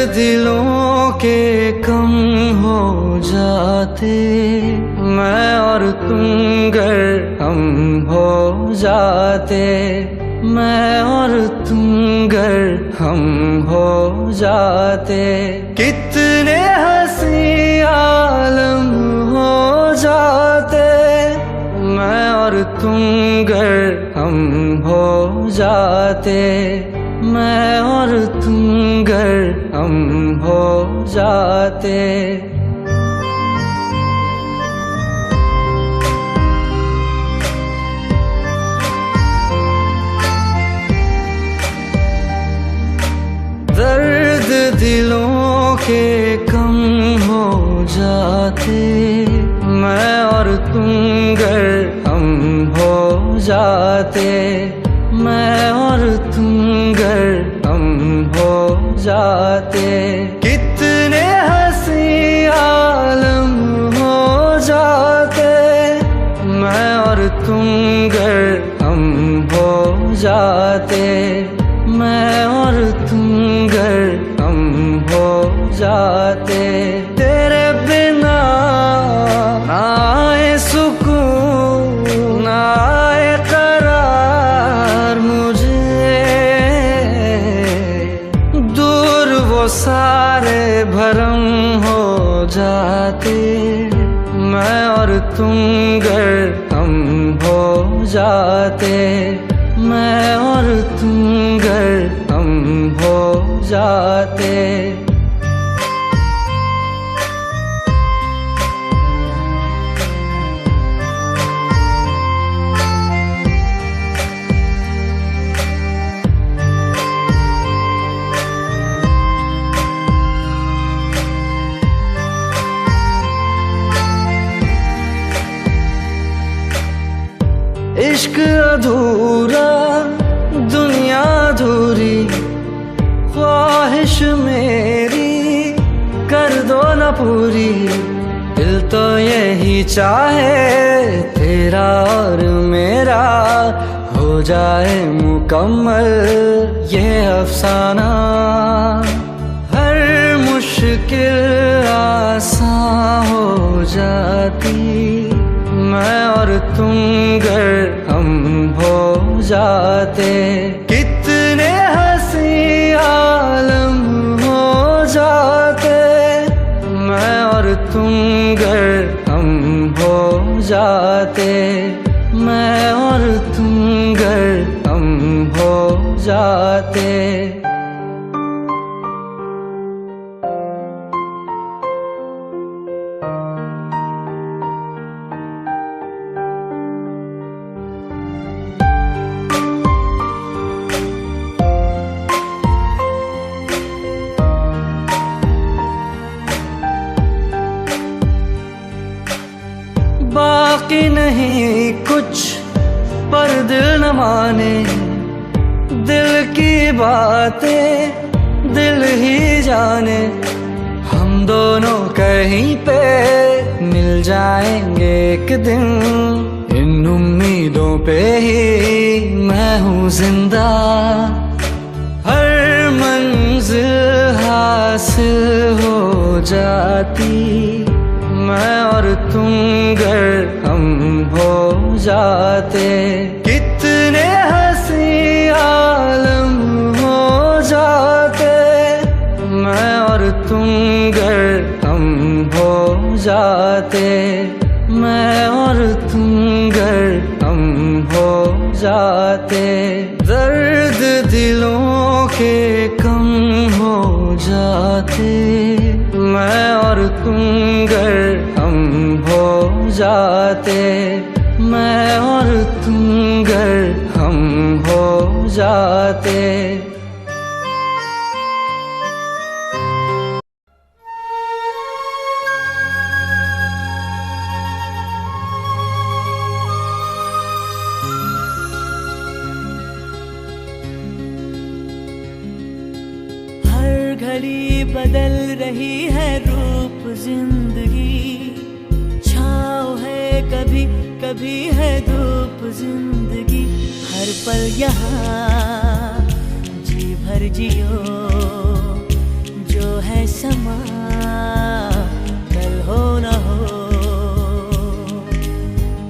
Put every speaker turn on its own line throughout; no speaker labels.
दिलों के कम हो जाते, मैं और तुम गर हम हो जाते, मैं और तुम गर हम हो जाते, कितने हंसी आलम हो जाते, मैं और तुम गर हम हो जाते, मैं और तुम गर हम हो जाते। दर्द दिलों के कम हो जाते, मैं और तुम गर हम हो जाते, मैं और तुम गर हम हो जाते, कितने हंसी आलम हो जाते, मैं और तुम गर हम हो जाते, मैं और तुम गर हम हो जाते। तेरे बिना ना आए सुकून ना आए करार मुझे, दूर वो सारे भरम हो जाते, मैं और तुम गर हम हो जाते, मैं और तुम गर हम हो जाते। इश्क अधूरा दुनिया अधूरी, ख्वाहिश मेरी कर दो न पूरी, दिल तो यही चाहे तेरा और मेरा हो जाए मुकम्मल ये अफसाना, हर मुश्किल आसान हो जाती, मैं और तुम गर हम हो जाते, कितने हंसी आलम हो जाते, मैं और तुम गर हम हो जाते, मैं और तुम गर हम हो जाते। बाकी नहीं कुछ पर दिल न माने, दिल की बातें दिल ही जाने, हम दोनों कहीं पे मिल जाएंगे एक दिन, इन उम्मीदों पे ही मैं हूँ जिंदा, हर मंजिल हासिल हो जाती, मैं और तुम गर हम हो जाते, कितने हंसी आलम हो जाते, मैं और तुम गर हम हो जाते, मैं और तुम गर हम हो जाते। दर्द दिलों के कम हो जाते, मैं और तुम गर हम हो जाते, मैं और तुम गर हम हो जाते।
घड़ी बदल रही है रूप जिंदगी, छाँव है कभी कभी है धूप जिंदगी, हर पल यहाँ जी भर जियो जो है समा कल हो न हो।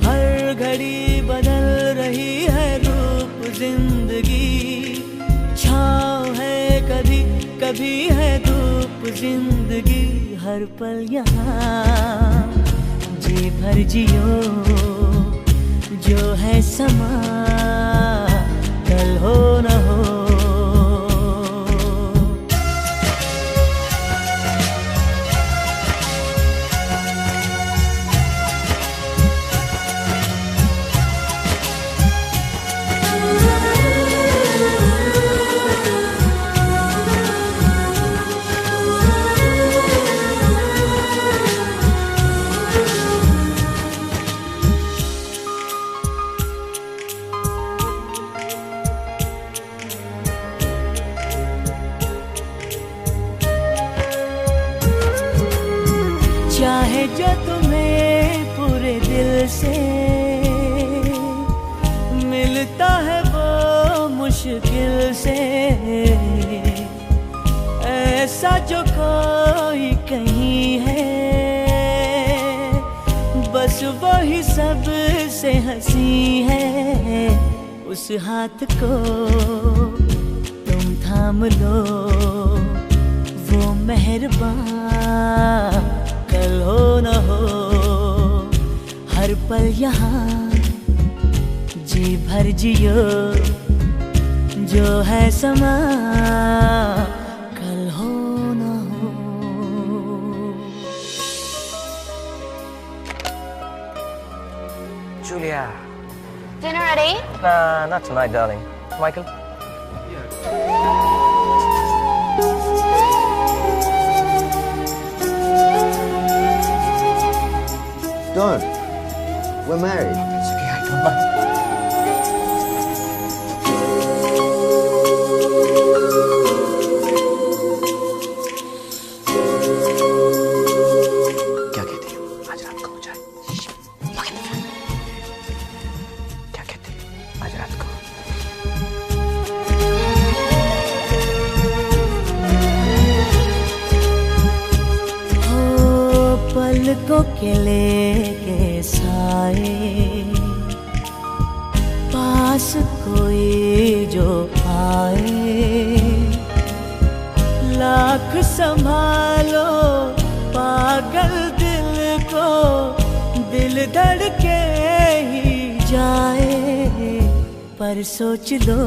हर घड़ी बदल रही है रूप जिंदगी, छाँव है कभी कभी है धूप जिंदगी। हर पल यहाँ जी भर जियो, जो है समा कल हो न हो। चाहे जो तुम्हें पूरे दिल से मिलता है वो मुश्किल से, ऐसा जो कोई कहीं है बस वही सब से हंसी है। उस हाथ को तुम थाम लो, वो मेहरबान कल हो न हो। हर पल यहाँ जी भर जियो, जो है समा कल हो न हो।
Julia.
Dinner at 8?
Nah, not tonight, darling. Michael?
Don't. We're married.
It's okay, I don't mind. क्या कहती हो? आज रात को हो जाए। क्या कहती हो? आज रात को।
हो पलकों के लेके साए, पास कोई जो आए। लाख संभालो पागल दिल को, दिल धड़के ही जाए। पर सोच लो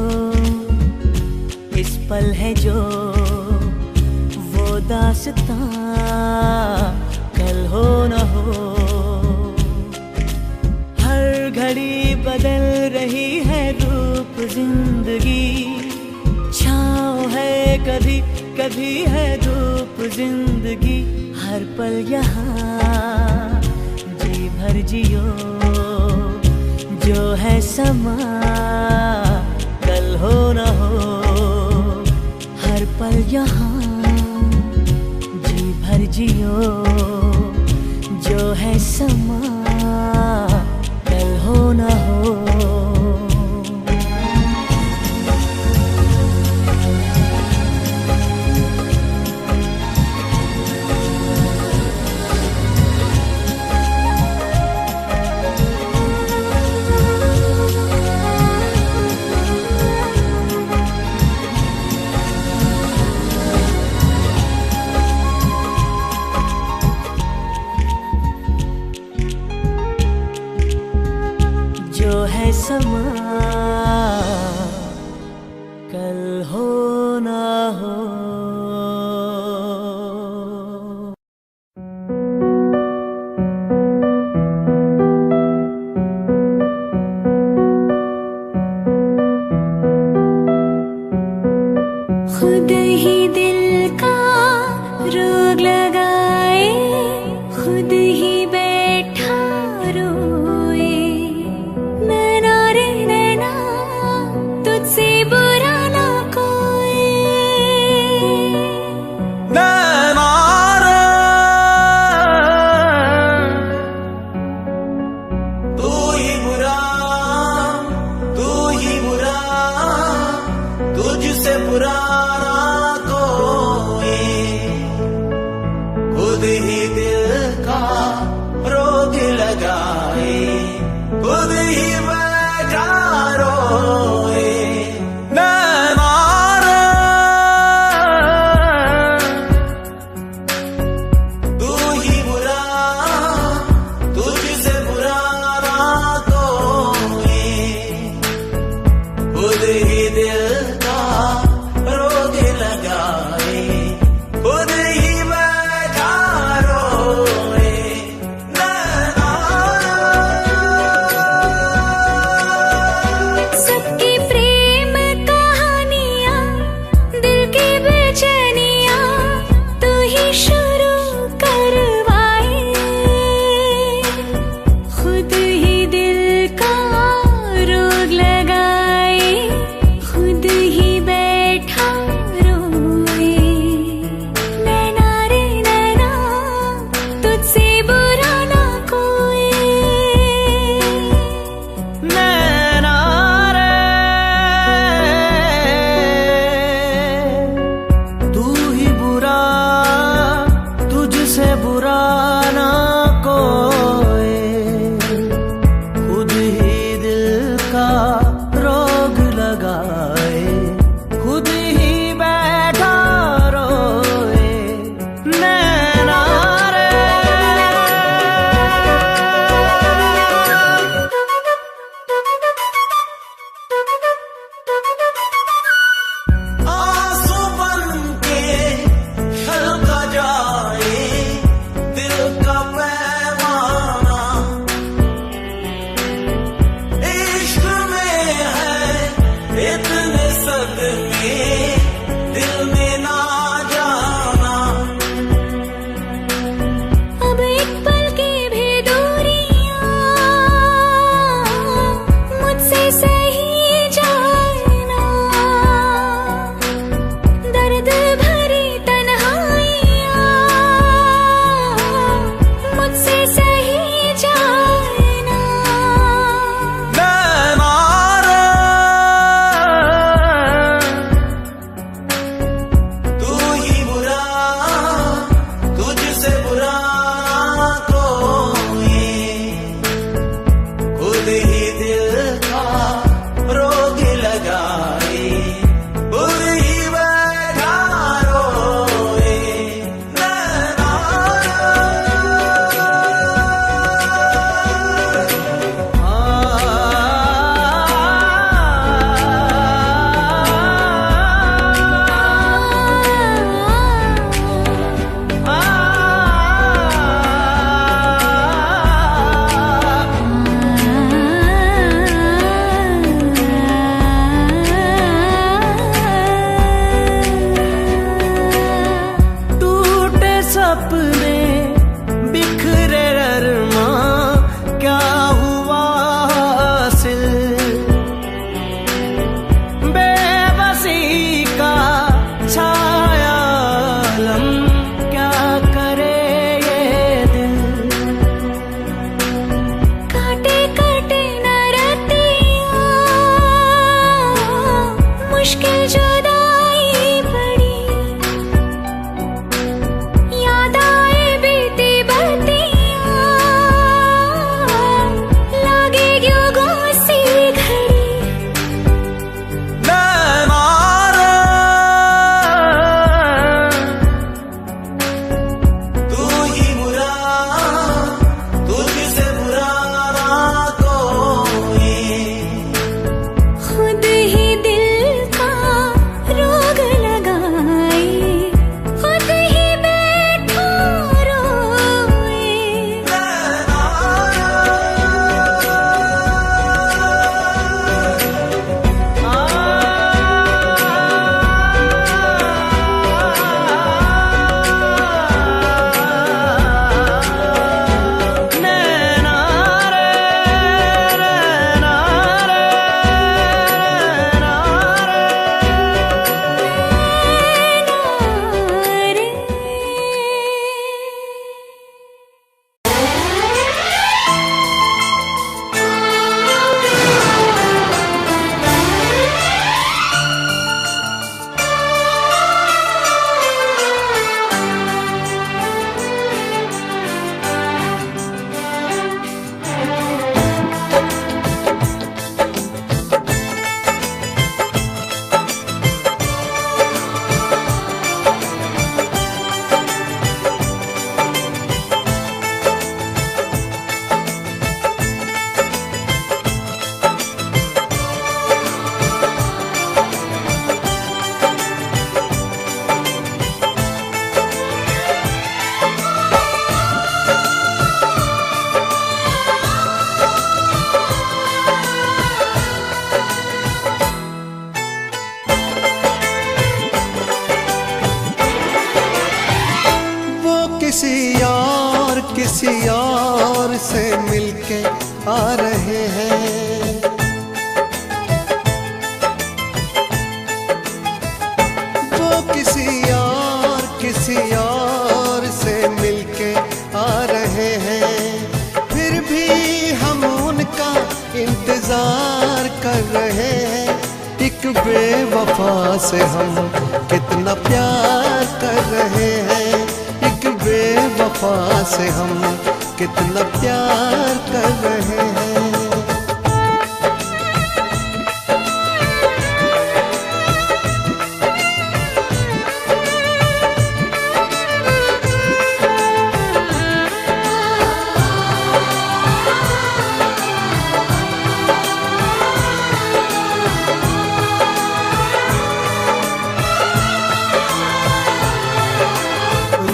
इस पल है जो वो दास्तां कल हो न हो। हर घड़ी बदल रही है रूप जिंदगी, छाँव है कभी कभी है धूप जिंदगी। हर पल यहाँ जी भर जियो, जो है समा कल हो न हो। हर पल यहाँ जी भर जियो, जो है समा कल हो न हो। जो है समा कल हो न हो।
खुद ही दिल का रोग लगाए, खुद ही बैठा रोए। नैना रे नैना तुझसे बुरा ना कोई,
ही दिल का रोग लगाए, खुद ही बैठा रोए नैना।
सबकी प्रेम कहानियाँ, दिल की बेचैनियाँ तू ही शुरू करवाए, खुद ही दिल का रोग लगाए, खुद ही बैठा रोए नैना रे नैना, तुझसे बुरा ना कोई।
नैना रे तू ही बुरा, तुझसे बुरा ना कोई, खुद ही दिल का रोग लगाए, खुद ही बैठा रोए नैना रे।
आंसू बनके छलका जाए दिल का पैमाना, इश्क में है इतने सदमे दिल में ना जाना।
अब एक पल की भी दूरियां मुझसे सही जाए ना, दर्द भरी तन्हाइयां मुझसे सही जाए ना।
नैना रे
मिलके आ रहे हैं। वो किसी और से मिलके आ रहे हैं, फिर भी हम उनका इंतजार कर रहे हैं। एक बेवफा से हम कितना प्यार कर रहे हैं, एक बेवफा से हम कितना प्यार कर रहे हैं।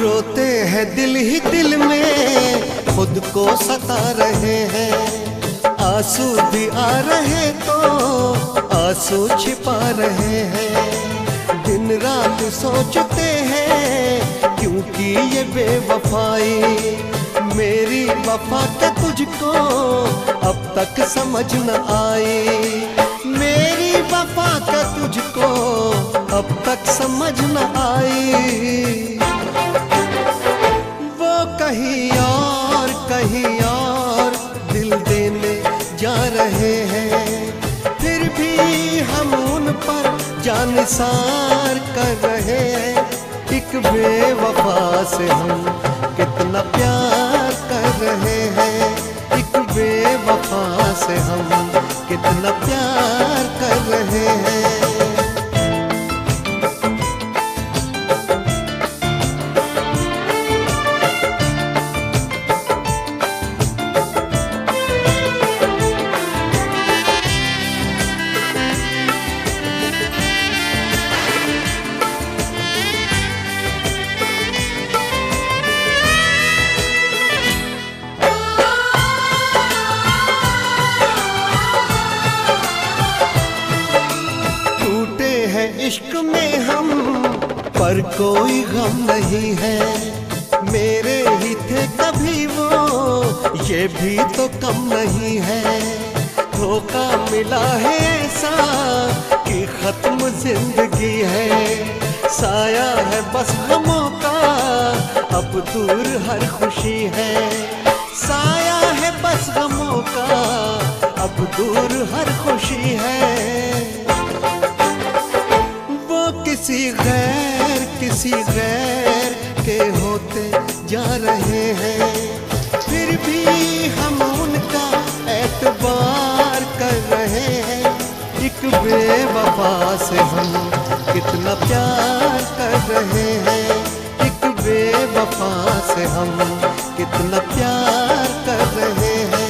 रोते हैं दिल ही दिल में, खुद को सता रहे हैं। आंसू भी आ रहे तो आंसू छिपा रहे हैं। दिन रात सोचते हैं क्योंकि ये बेवफाई, मेरी वफा के तुझको अब तक समझ न आई। मेरी वफा का तुझको अब तक समझ न आई। कहीं और दिल देने जा रहे हैं, फिर भी हम उन पर जानिसार कर रहे हैं। एक बेवफा से हम कितना प्यार कर रहे हैं, एक बेवफा से हम कितना प्यार कर रहे हैं। इश्क में हम पर कोई गम नहीं है। मेरे ही थे कभी वो, ये भी तो कम नहीं है। धोखा मिला है ऐसा कि खत्म जिंदगी है। साया है बस गमों का, अब दूर हर खुशी है। साया है बस गमों का, अब दूर हर खुशी है। किसी गैर के होते जा रहे हैं, फिर भी हम उनका एतबार कर रहे हैं। एक बेवफा से हम कितना प्यार कर रहे हैं, एक बेवफा से हम कितना प्यार कर रहे हैं।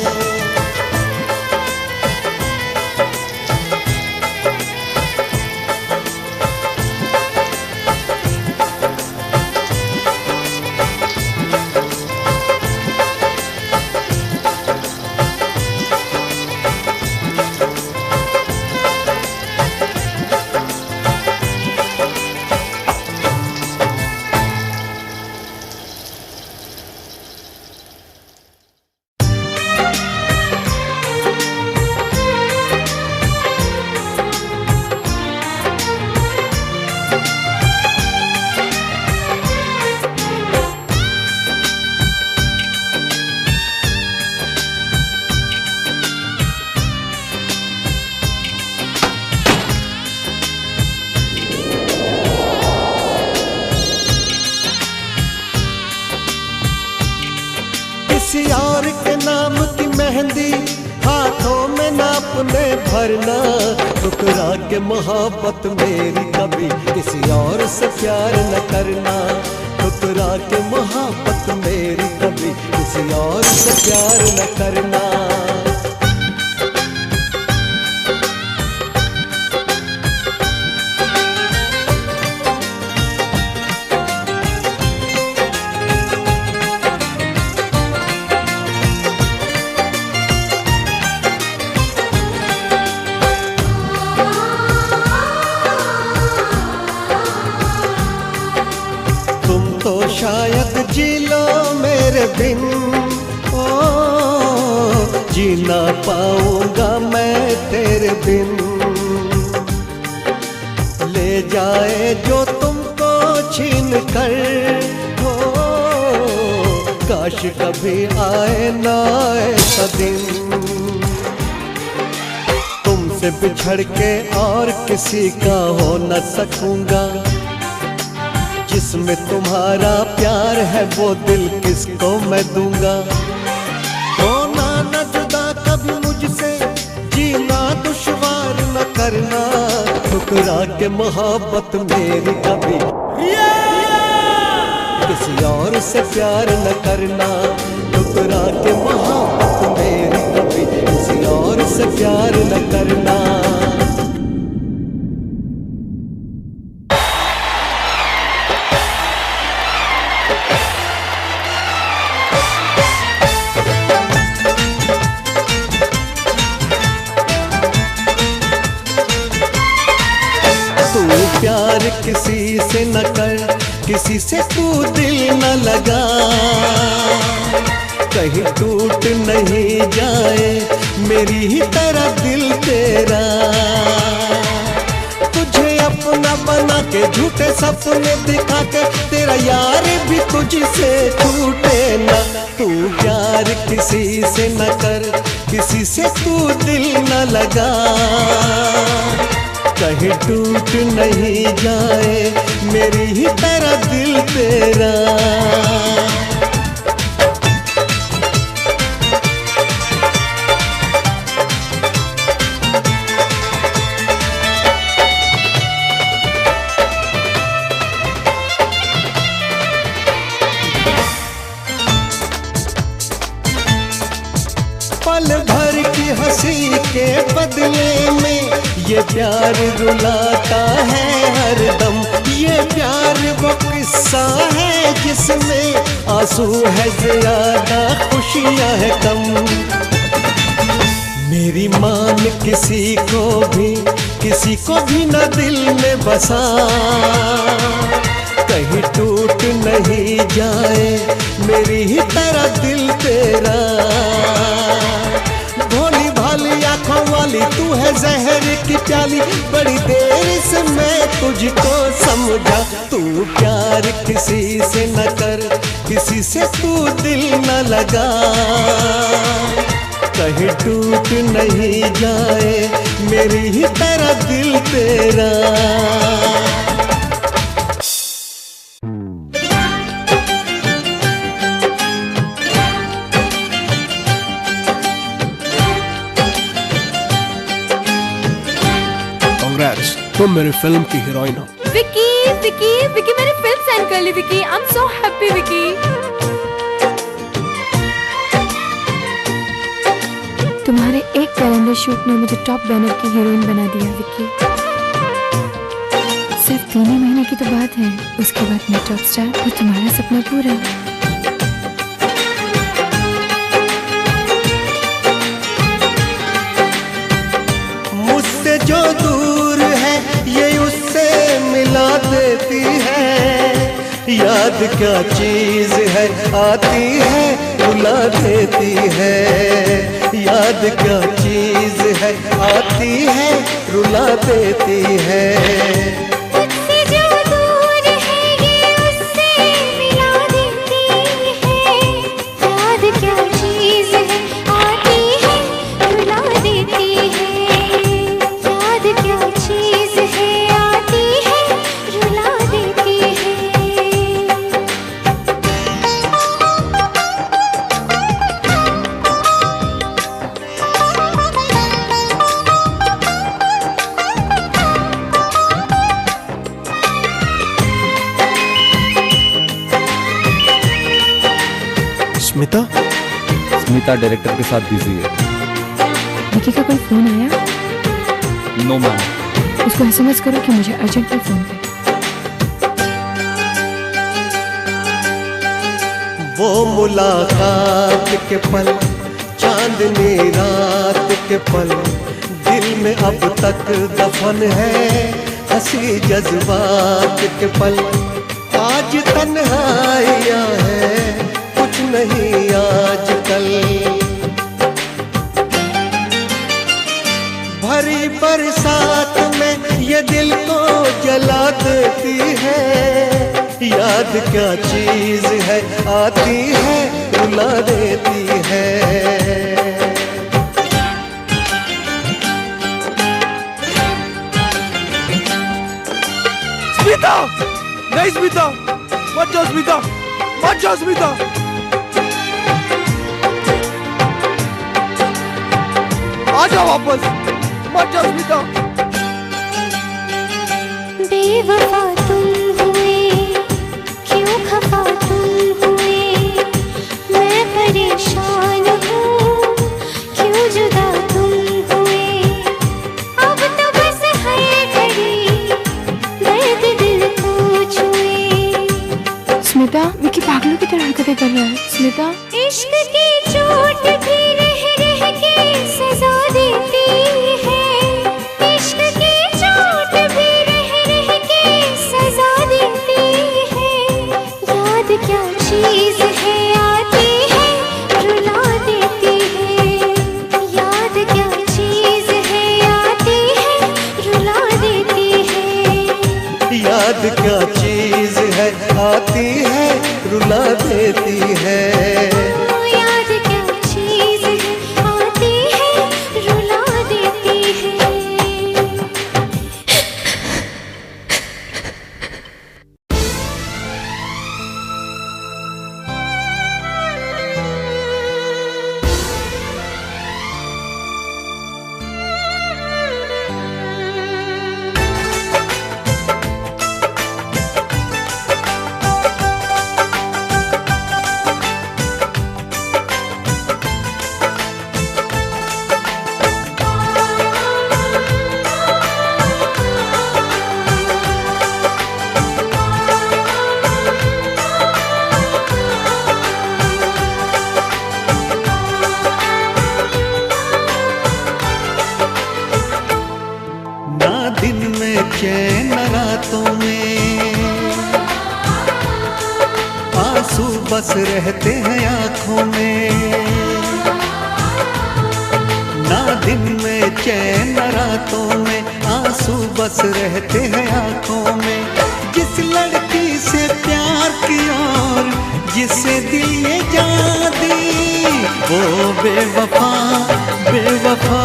किसी और के नाम की मेहंदी हाथों में ना अपने भरना। ठुकरा के मोहब्बत मेरी कभी किसी और से प्यार न करना। ठुकरा के मोहब्बत मेरी कभी किसी और से प्यार न करना। शायद जी लो मेरे बिन, ओ जी ना पाऊंगा मैं तेरे बिन। ले जाए जो तुमको छीन कर, हो काश कभी आए ना ऐसा दिन। तुमसे बिछड़ के और किसी का हो न सकूंगा, जिसमें तुम्हारा प्यार है वो दिल किसको मैं दूंगा। होना न जुदा कभी मुझसे, जीना दुश्वार न करना, ठुकरा के मोहब्बत मेरी कभी किसी और से प्यार न करना। ठुकरा के मोहब्बत मेरी कभी किसी और से प्यार न करना। प्यार किसी से न कर, किसी से तू दिल न लगा, कहीं टूट नहीं जाए मेरी ही तरह दिल तेरा। तुझे अपना बना के झूठे सपने दिखा के, तेरा यार भी तुझसे छूटे न। तू प्यार किसी से न कर, किसी से तू दिल न लगा, कहीं टूट नहीं जाए मेरी ही तरह दिल तेरा। पल भर की हंसी के बदले में ये प्यार रुलाता है हरदम। ये प्यार वो किस्सा है जिसमें आंसू है ज्यादा खुशियां है कम। मेरी मान किसी को भी न दिल में बसा, कहीं टूट नहीं जाए मेरी ही तरह दिल तेरा। भोली भाली आंखों वाली तू है जहर की प्याली, बड़ी देर से मैं तुझको समझा। तू प्यार किसी से न कर, किसी से तू दिल न लगा, कहीं टूट नहीं जाए मेरी ही तरह दिल तेरा।
तुम मेरी फिल्म की हीरोइन हो।
विकी विकी विकी मैंने फिल्म साइन कर ली Vicky. I am so happy Vicky. तुम्हारे एक कैलेंडर शूट ने मुझे टॉप बैनर की हीरोइन बना दिया विकी। सिर्फ 3 ही महीने की तो बात है, उसके बाद मैं टॉप स्टार और तुम्हारा सपना पूरा।
मुझसे जो दूर है ये उससे मिला देती है। याद क्या चीज है आती है रुला देती है। याद क्या चीज है आती है रुला देती है।
मुझसे जो दूर है ये उससे मिला देती है। याद क्या चीज है आती है रुला देती है। याद क्या चीज है आती है रुला देती है।
स्मिता डायरेक्टर के साथ बिजी है।
विकी का कोई फोन आया?
No ma'am.
उसको एसएमएस करो कि मुझे अर्जेंटली फोन करे।
वो मुलाकात के पल, चांदनी रात के पल, दिल में अब तक दफन है हंसी जज्बात के पल। आज तन्हाइयाँ है कुछ नहीं आजकल। भरी बरसात में ये दिल को जला देती है। याद क्या चीज है, आती है रुला देती है।
स्मिता, नहीं स्मिता, मत जाओ स्मिता, मत जाओ स्मिता। आ जाओ वापस, मत जाओ स्मिता।
बेवफा तुम हुए, क्यों खफा तुम हुए, मैं परेशान हूँ, क्यों जुदा तुम हुए। अब तो बस है घड़ी दर्द दिल को छुए।
स्मिता, विकी पागलों की तरह हरकतें कर रहा है। स्मिता,
इश्क की चोट भी रह रह के सजा देती है। इश्क की चोट भी रह रह के सजा देती है। याद क्या चीज है, आती है रुला देती है। याद क्या चीज है, आती है रुला देती है।
याद क्या चीज है, आती है रुला देती है।
याद क्या चीज है, आती है रुला देती है।
चैन रातों में आंसू बस रहते हैं आंखों में। ना दिन में चैन रातों में आंसू बस रहते हैं आंखों में। जिस लड़की से प्यार किया और जिसे दिल ये जान दी, वो बेवफा बेवफा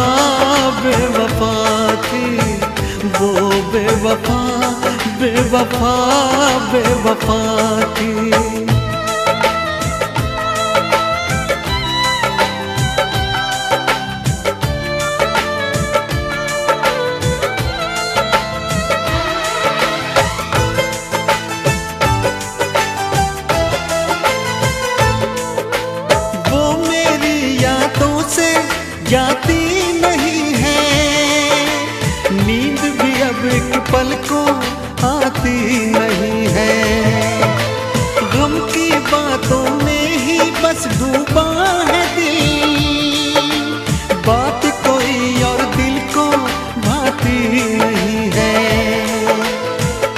बेवफा थी। वो बेवफा बेवफा बेवफा थी। वो मेरी यादों से जाती नहीं है, नींद भी अब एक पल को आती नहीं है। गम की बातों में ही बस डूबा है दिल, बात कोई और दिल को भाती नहीं है।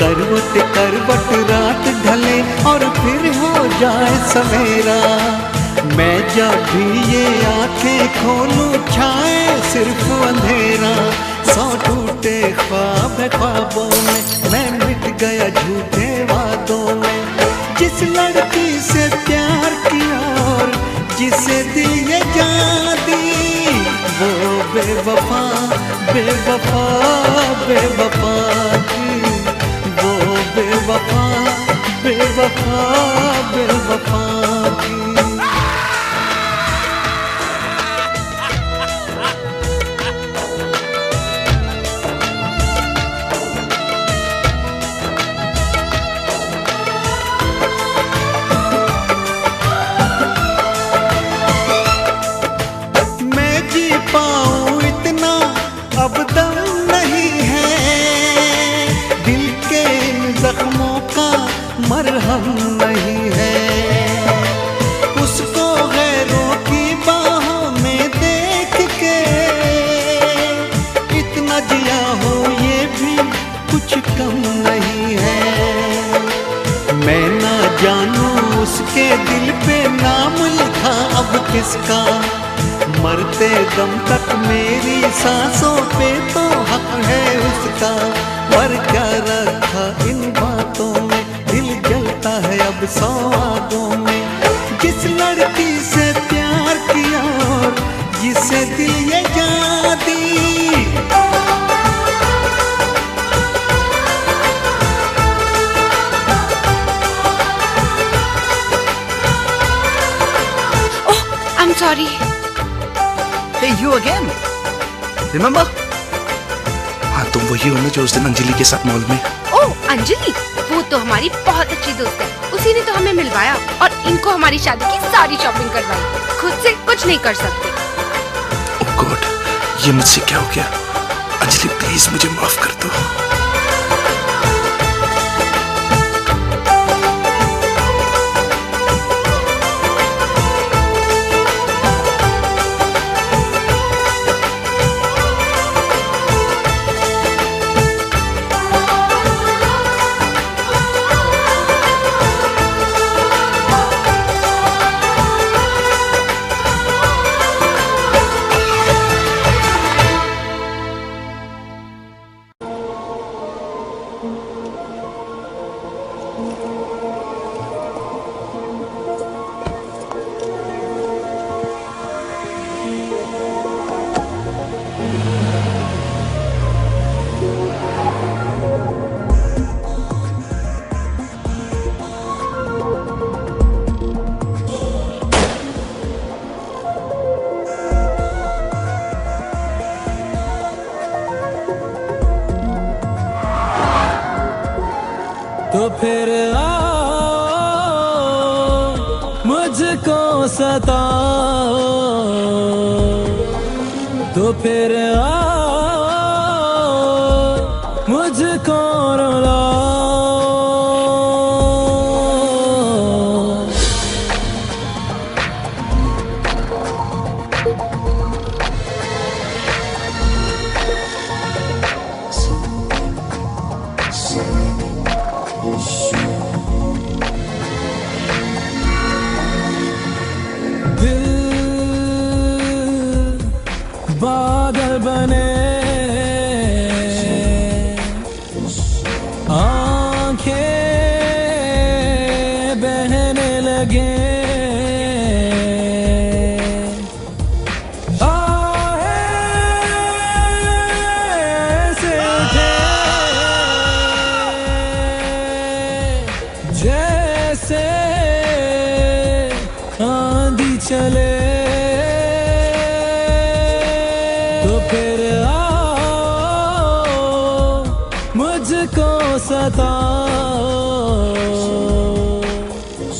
करवट करवट रात ढले और फिर हो जाए सवेरा, मैं जब भी ये आंखें खोलूं छाए सिर्फ अंधेरा। सौ टूटे ख्वाब है ख्वाबों में, मैं मिट गया झूठे वादों में। जिस लड़की से प्यार किया और जिसे दिल ये जान दी, वो बेवफा बेवफा बेवफा थी। वो बेवफा बेवफा बेवफा थी। पाऊं इतना अब दम नहीं है, दिल के इन जख्मों का मरहम नहीं है। उसको गैरों की बाहों में देख के इतना जिया हो ये भी कुछ कम नहीं है। मैं ना जानूं उसके दिल पे नाम लिखा अब किसका, मरते दम तक मेरी सांसों पे 100 वादों में। जिस लड़की से प्यार किया और जिसे दिल ये जान दी,
I'm sorry.
Hey, you again? Remember?
हाँ, तुम वही हो ना जो उस दिन अंजलि के साथ मॉल में।
ओह, अंजलि, वो तो हमारी बहुत अच्छी दोस्त है। उसी ने तो हमें मिलवाया और इनको हमारी शादी की सारी शॉपिंग करवाई। खुद से कुछ नहीं कर सकते।
ओह गॉड, ये मुझसे क्या हो गया? अंजलि प्लीज मुझे माफ कर दो।
तो फिर आओ मुझको सताओ, तो फिर आओ मुझको रुलाओ। बादल बने, आंखें बहने लगे, ऐसे उठे जैसे आंधी चले। तो फिर आओ मुझको सताओ,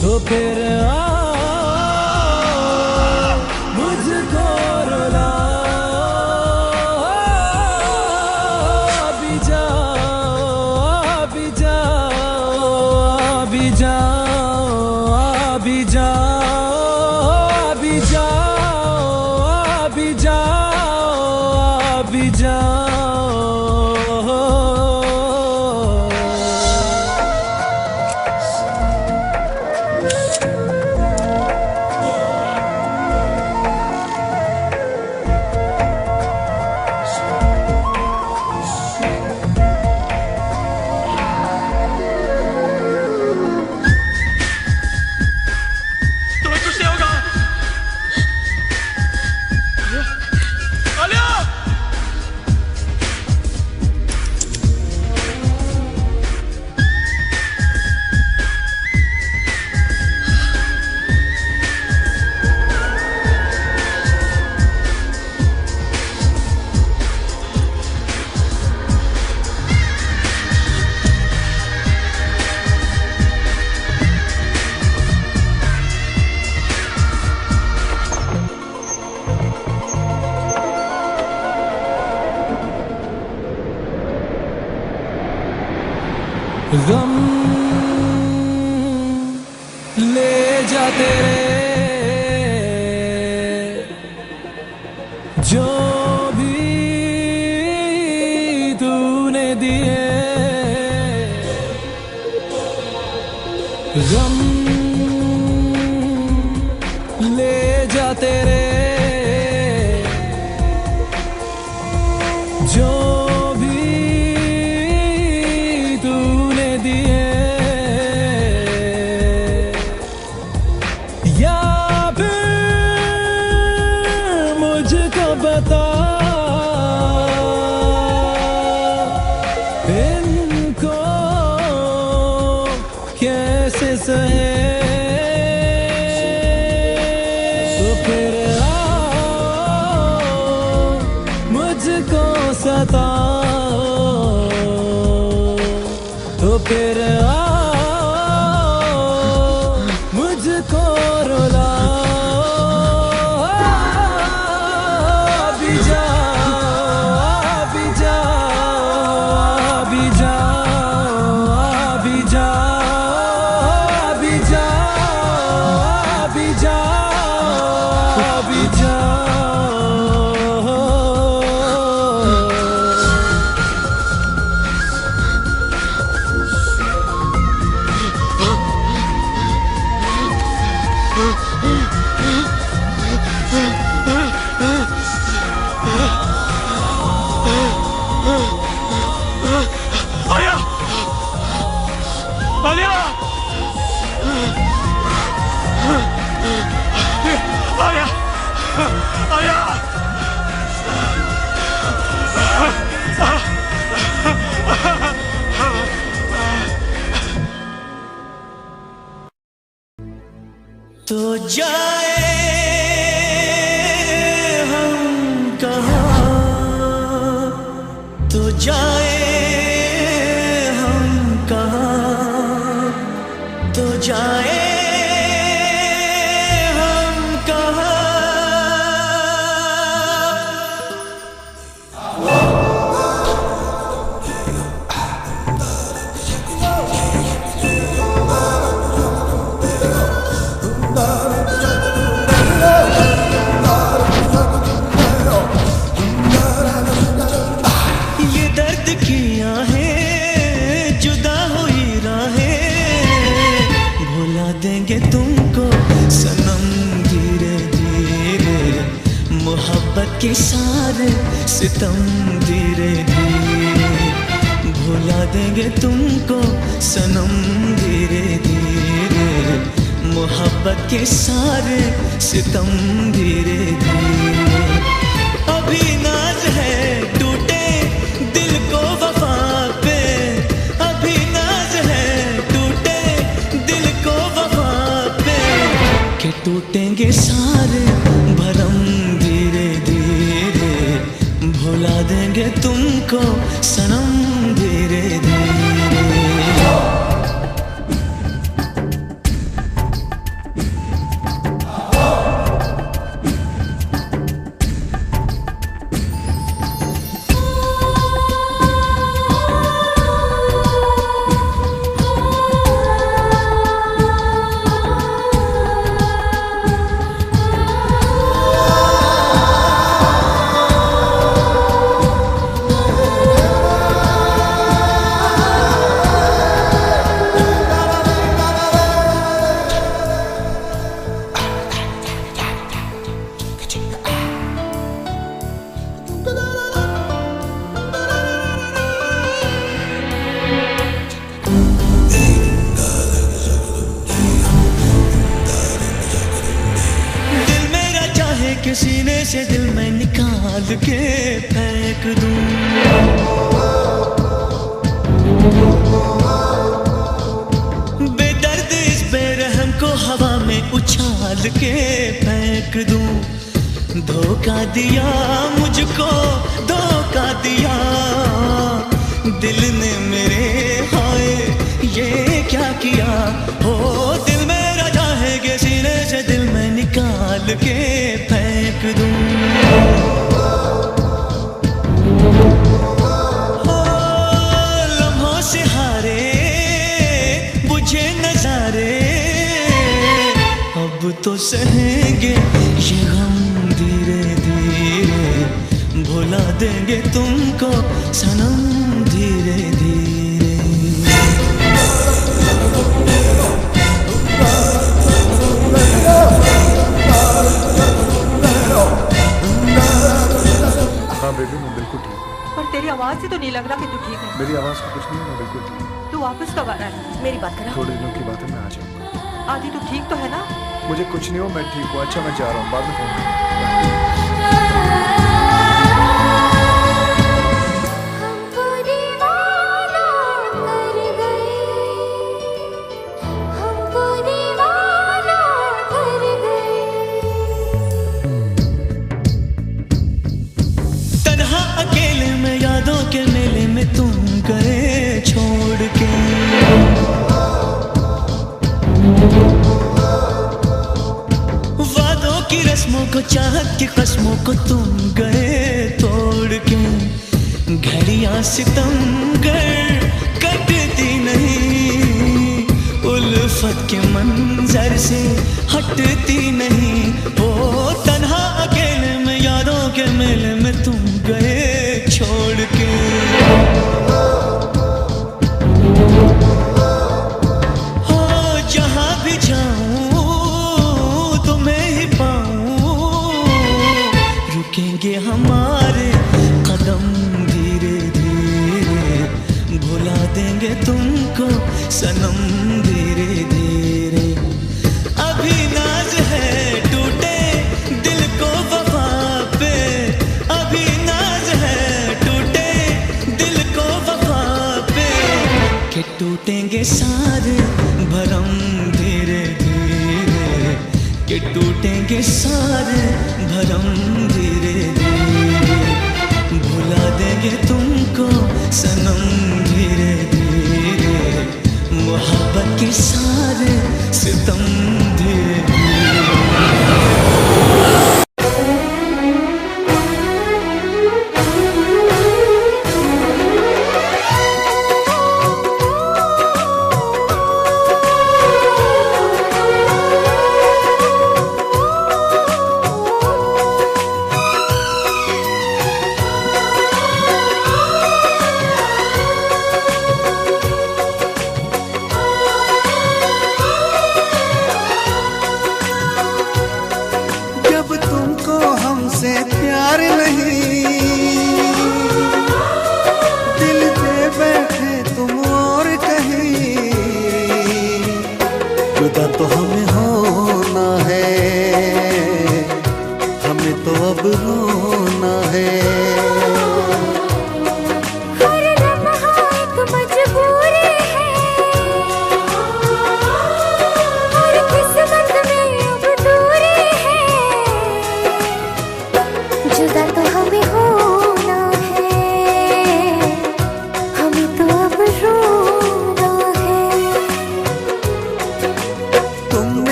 तो फिर आओ मुझको रुलाओ। अभी जाओ, अभी जाओ, अभी जाओ, अभी जाओ, अभी जाओ, अभी जाओ, अभी जाओ।
तुम्हें कुछ नहीं होगा। आलिया!
गम ले जा तेरे जो भी तूने दिए, गम ले जा तेरे जो मुझको सताओ तो फिर आओ मुझको रुलाओ। अभी जाओ अभी जाओ अभी जाओ अभी जाओ अभी जाओ अभी जाओ अभी जाओ।
तो जाए हम कहाँ, तो जाए हम कहाँ, तो जाए हम कहाँ। ये दर्द की आहें जुदा हुई राहें भुला देंगे तुमको सनम धीरे धीरे, मोहब्बत के सारे सितम धीरे धीरे भुला देंगे तुमको सनम धीरे धीरे, मोहब्बत के सारे सितम धीरे धीरे। अभी नाज है टूटे दिल को वफा पे, अभी नाज है टूटे दिल को वफा पे, कि टूटेंगे सारे भरम धीरे धीरे, भुला देंगे तुमको सनम धीरे धीरे। के सीने से दिल में निकाल के फेंक दूं, बेदर्द इस बेरहम को हवा में उछाल के फेंक दूं। धोखा दिया मुझको धोखा दिया दिल ने मेरे, हाय ये क्या किया। हो दिल मेरा चाहेगे सीने से दिल में निकाल के फेंक दूं। हो लम्हों से हारे बुझे नजारे, अब तो सहेंगे ये गम धीरे धीरे, भुला देंगे तुमको सनम धीरे धीरे।
हाँ बेबी मैं बिल्कुल ठीक हूँ।
पर तेरी आवाज से तो नहीं लग रहा कि तू ठीक है।
मेरी आवाज का कुछ नहीं है, मैं बिल्कुल ठीक हूँ।
तू वापस कब आ रहा है? मेरी बात करा।
थोड़े दिनों की बात है, मैं आ जाऊँगा।
आदि तू ठीक तो है ना?
मुझे कुछ नहीं हो, मैं ठीक हूँ। अच्छा मैं जा रहा हूँ, बाद में फोन करूँगा।
तन्हा अकेला सितमगर कटती नहीं, उल्फत के मंजर से हटती नहीं। ओ तन्हा अकेले में यारों के मेले में तुम गए छोड़ के। हो जहाँ भी जाऊं तुम्हें ही पाऊं, रुकेंगे हमारे कदम धीरे धीरे, भुला देंगे तुमको सनम धीरे धीरे। अभी नाज है टूटे दिल को वफा पे, अभी नाज है टूटे दिल को वफा पे, कि टूटेंगे सारे भरम धीरे धीरे, कि टूटेंगे सारे भरम धीरे धीरे, भुला देंगे तुमको सनम धीरे धीरे, मोहब्बत के सारे सितम धीरे धीरे।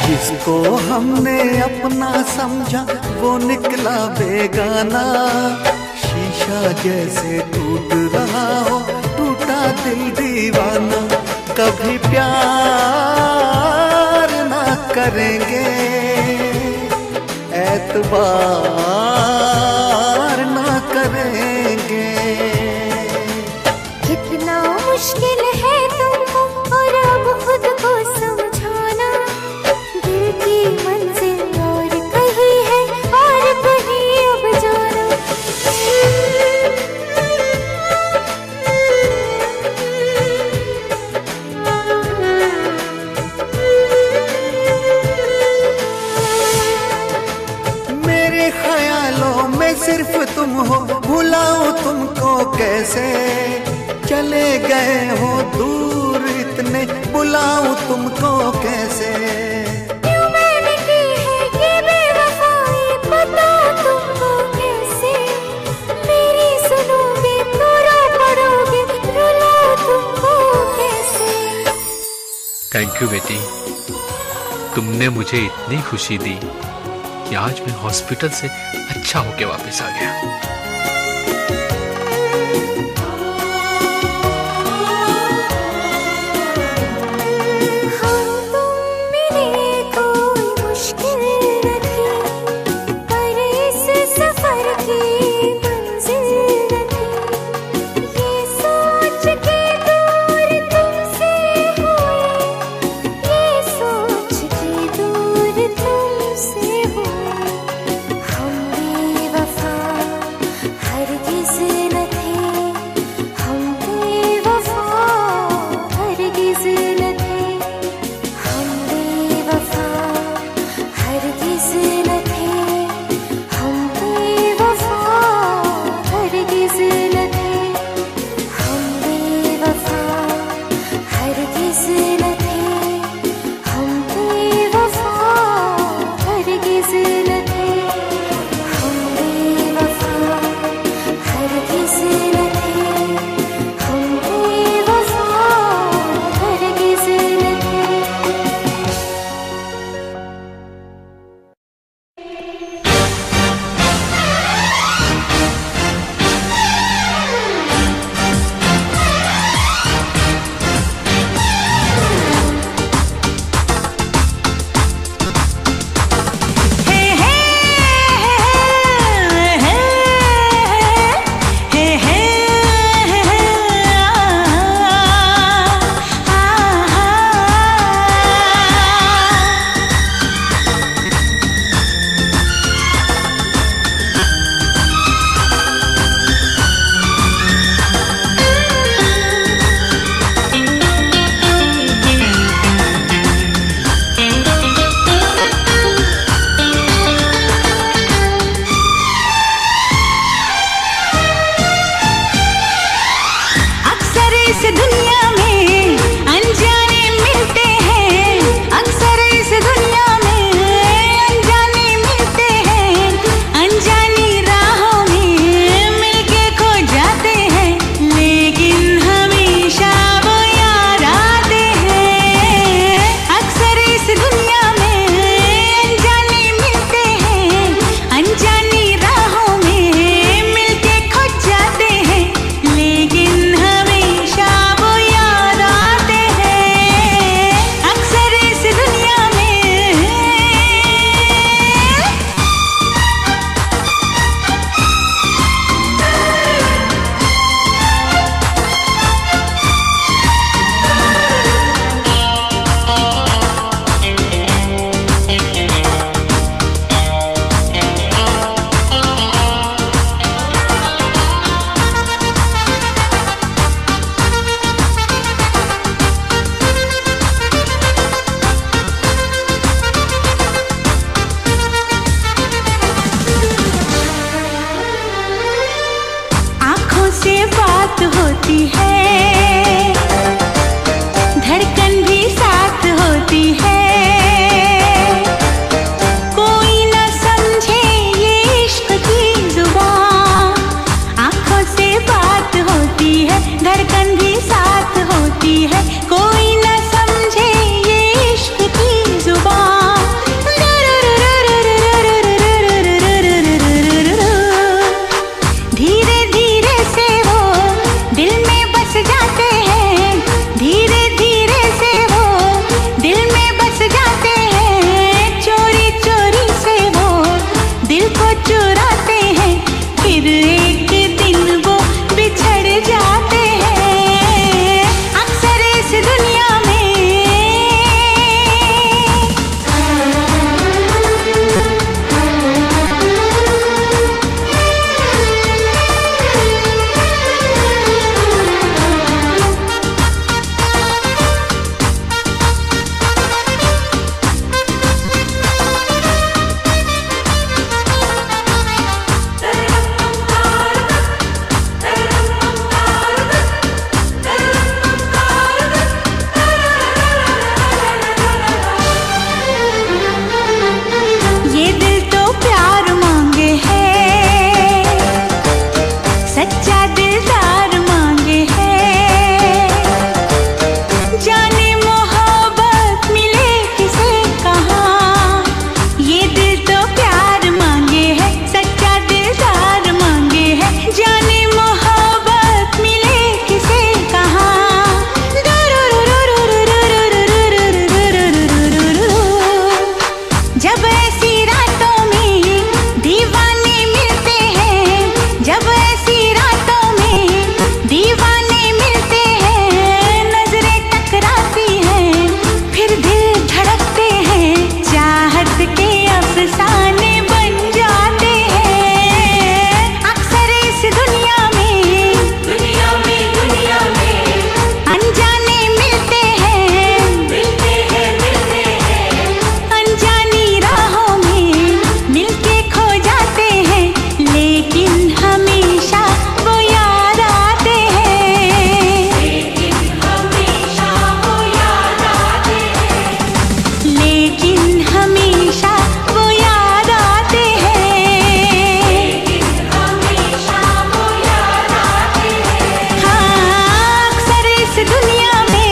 जिसको हमने अपना समझा वो निकला बेगाना, शीशा जैसे टूट रहा हो टूटा दिल दीवाना। कभी प्यार ना करेंगे, एतबार ना करेंगे।
कितना मुश्किल है तुमको और अब खुद को समझाना, दिल की मंजिल और कहीं है और कहीं अब जाना।
मेरे ख्यालों में सिर्फ तुम हो, भुलाऊं तुमको कैसे, चले गए हो दूर इतने, बुलाऊं तुमको कैसे।
क्यों मैंने की है ये बेवफाई, बताओ तुमको कैसे। मेरी सुनोगे तो रो पड़ोगे, रुलाऊं तुमको कैसे।
थैंक यू बेटी, तुमने मुझे इतनी खुशी दी कि आज मैं हॉस्पिटल से अच्छा होके वापस आ गया।
हम होती है, धड़कन भी साथ होती है। कोई न समझे ये इश्क की जुबान, आंखों से बात होती है, धड़कन भी साथ होती है। कोई न समझे ये इश्क की जुबान। धीरे धीरे से वो दिल में बस जाते हैं, धीरे धीरे से वो दिल में बस जाते हैं। चोरी चोरी से वो दिल को चुराते हैं, फिर एक दिन वो बिछड़ जाते हैं। अक्सर इस दुनिया में ये दिल तो प्यार मांगे है, सच्चा दिलदार मांगे है। जाने मोहब्बत मिले किसे कहाँ, ये दिल तो प्यार मांगे है, सच्चा दिलदार मांगे है। जाने मोहब्बत मिले किसे कहाँ। जब ऐसी रातों में दीवाने मिलते हैं, जब ऐसी रातों में दीवाने मिलते हैं। नजरें टकराती हैं, फिर दिल धड़कते हैं, चाहत के अफसाने बन जाते हैं। अक्सर इस दुनिया में अनजाने मिलते हैं, अनजानी राहों में मिलके खो जाते हैं, लेकिन हमेशा वो याद आते हैं, लेकिन हमेशा वो याद आते हैं, लेकिन हमेशा वो याद आते हैं, लेकिन हमेशा वो याद आते हैं। हाँ, अक्सर इस दुनिया में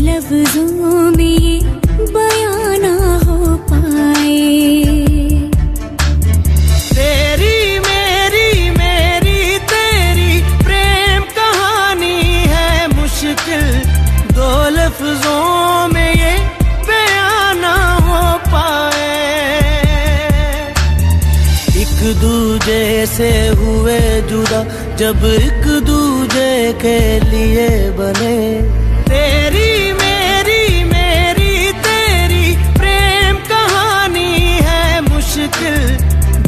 लफ्जों में ये बयाना
जब एक दूजे के लिए बने। तेरी मेरी मेरी तेरी प्रेम कहानी है मुश्किल,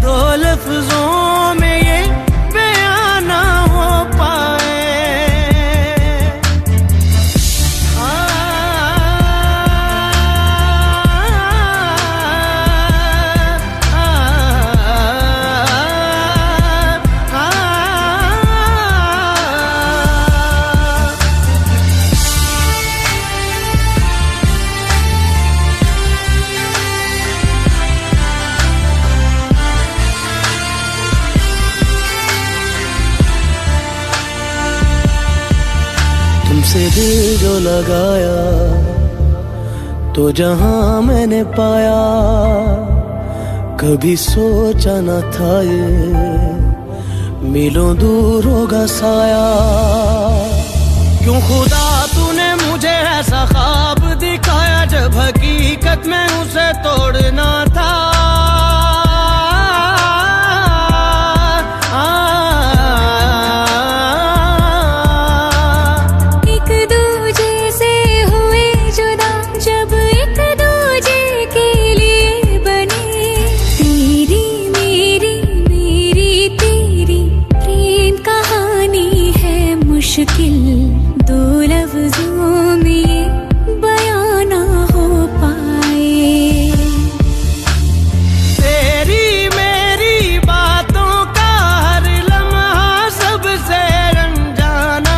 दो लफ्जों में ये बयां ना हो पाए। तुमसे दिल जो लगाया तो जहां मैंने पाया, कभी सोचा न था ये मिलों दूर होगा साया। क्यों खुदा तूने मुझे ऐसा ख्वाब दिखाया, जब हकीकत में उसे तोड़ना था।
मुश्किल दो लफ्जों में बयां ना हो पाए।
तेरी मेरी बातों का हर लम्हा सबसे अनजाना,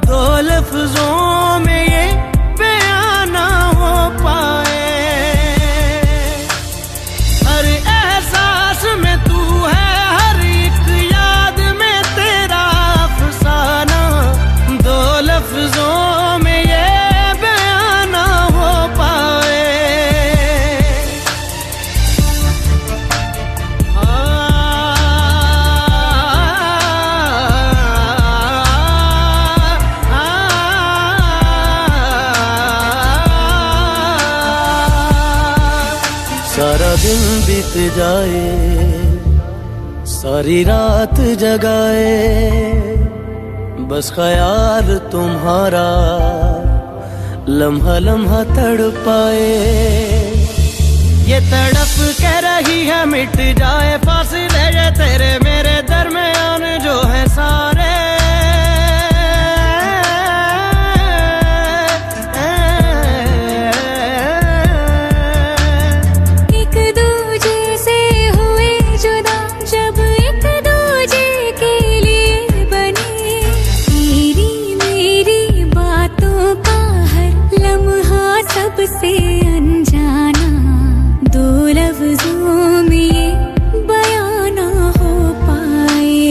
दो लफ्जों में ये बयां ना हो पाए। हर एहसास में तू है, हर एक याद में तेरा अफसाना, दो लफ्जों में ये बयां ना हो पाए। सारा दिन बीत जाए, सारी रात जगाए, बस ख्याल तुम्हारा लम्हा लम्हा तड़पाए। ये तड़प के रही है मिट जाए फासले, ये तेरे मेरे दरमियान जो है सारे।
सबसे अनजाना, दो लफ्जों में ये बयां ना हो पाए।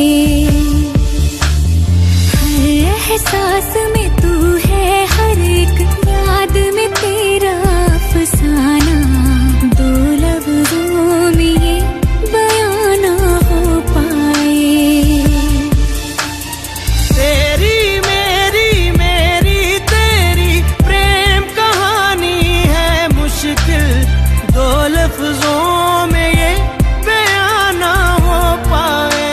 हर एहसास में तू है, हर एक याद में तेरा अफसाना, दो लफ्जों में ये बयां ना हो पाए।
तेरी मेरी मेरी तेरी प्रेम कहानी है मुश्किल, दो लफ्जों में ये बयां ना हो पाए।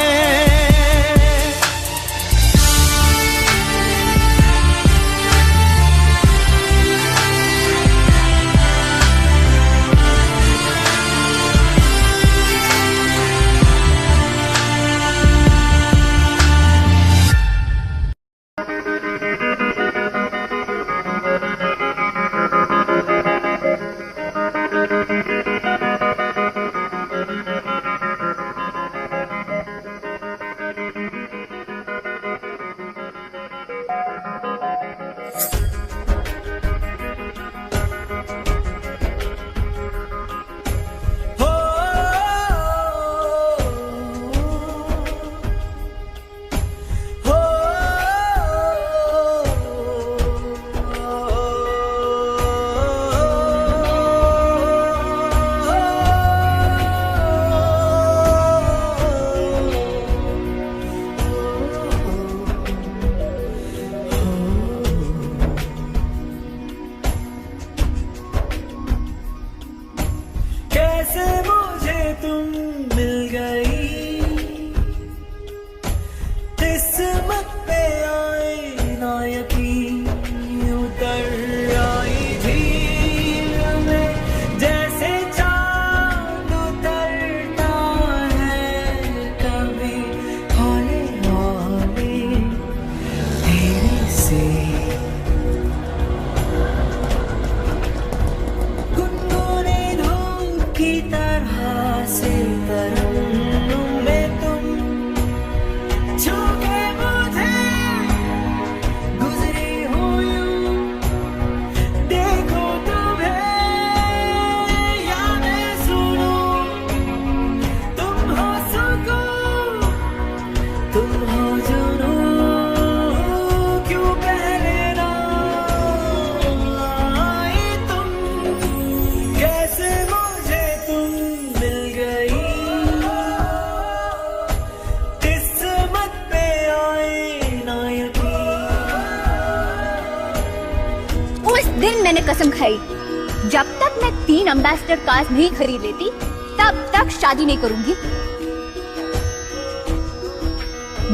दिन मैंने कसम खाई, जब तक मैं 3 एम्बेसडर कार्स नहीं खरीद लेती तब तक शादी नहीं करूंगी।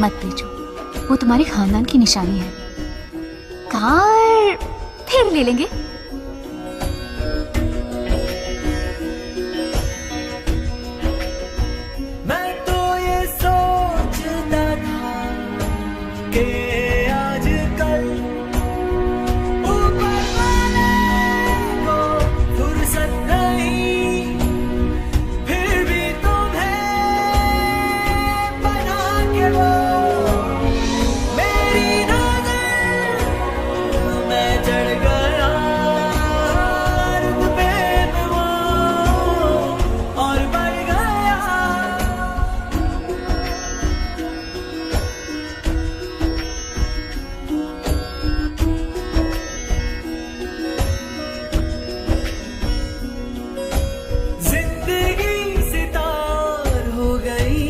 मत बेचो, वो तुम्हारे खानदान की निशानी है। कार फिर ले लेंगे।
मैं तो ये सोचता था कि आजकल ऊपर वाले को फुर्सत नहीं, फिर भी तुम्हें बना के वो मेरी नजर मैं चढ़ गया रुतबे में वो और बढ़ गया। जिंदगी सितार हो गई,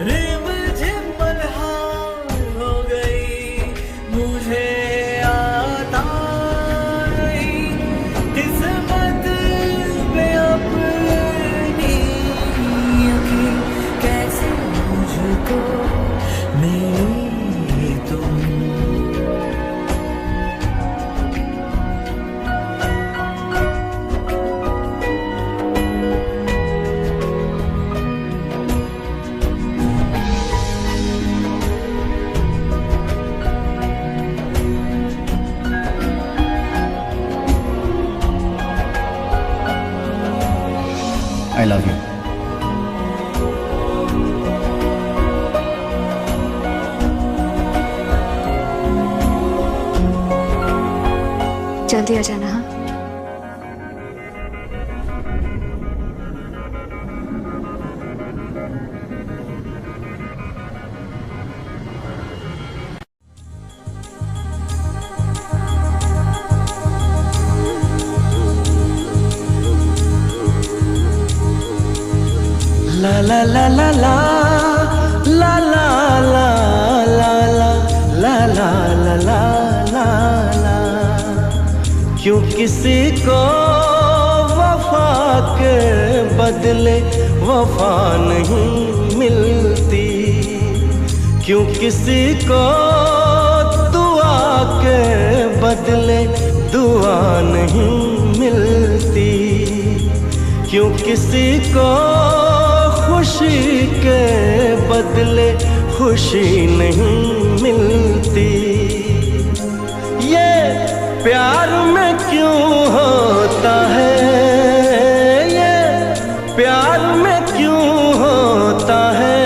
रिम झिम मल्हार हो गई, मुझे आता नहीं किस्मत में अपनी यकीन, कैसे मुझको मिली तुम।
I love you.
जल्दी आ जाना। हाँ,
ला ला ला ला ला ला ला ला ला ला ला ला ला ला ला ला। क्यों किसी को वफा के बदले वफा नहीं मिलती, क्यों किसी को दुआ के बदले दुआ नहीं मिलती, क्यों किसी को खुशी के बदले खुशी नहीं मिलती। ये प्यार में क्यों होता है, ये प्यार में क्यों होता है,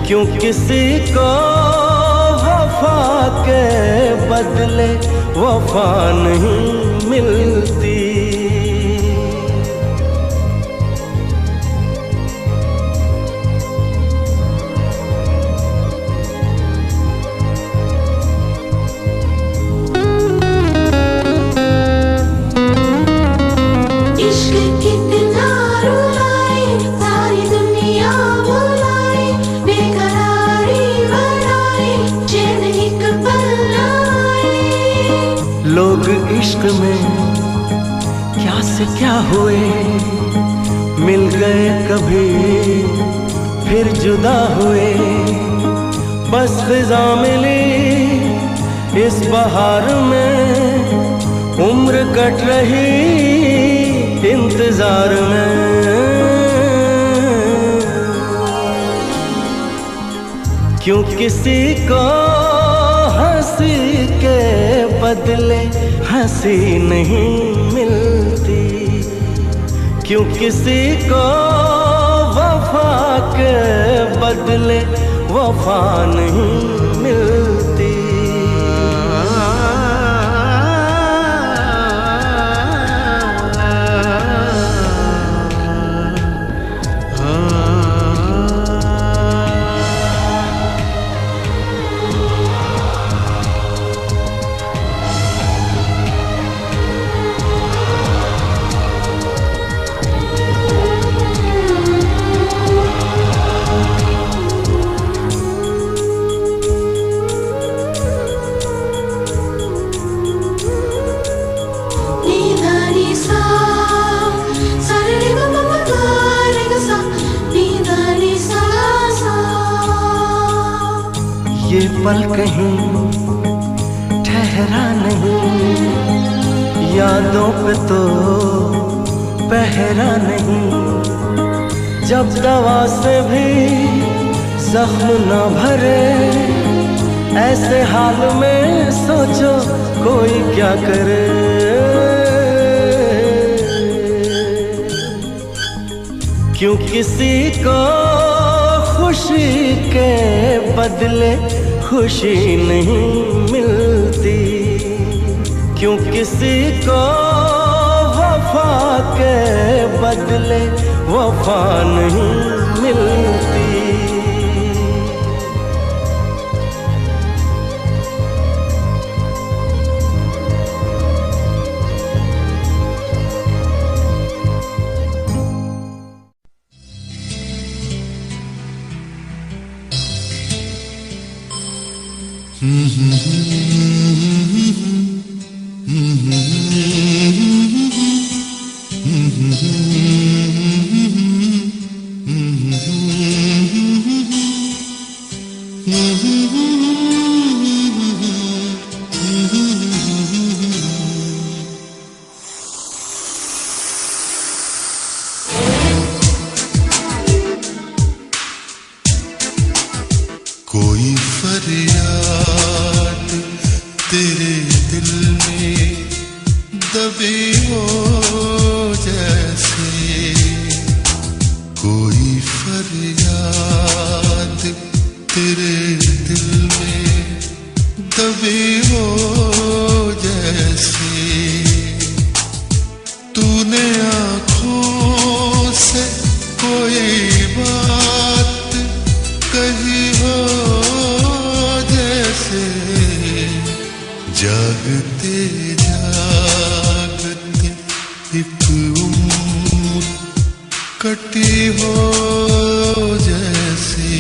क्यों किसी को वफा के बदले वफा नहीं मिलती। लोग इश्क में क्या से क्या हुए, मिल गए कभी फिर जुदा हुए, बस फिजा मिली इस बहार में, उम्र कट रही इंतजार में। क्यों किसी को हंसी के बदले हंसी नहीं मिलती, क्यों किसी को वफा के बदले वफा नहीं मिलती।
ये पल कहीं ठहरा नहीं, यादों पे तो पहरा नहीं। जब दवा से भी जख्म न भरे, ऐसे हाल में सोचो कोई क्या करे। क्यों किसी को खुशी के बदले खुशी नहीं मिलती, क्यों किसी को वफा के बदले वफा नहीं मिलती।
कोई फरियाद तेरे दिल में दबी हो जैसे, कोई फरियाद तेरे दिल में दबी हो जैसे। तूने आँखों से कोई बात कही हो जैसे, जागते जागते एक उम्र कटी हो जैसे,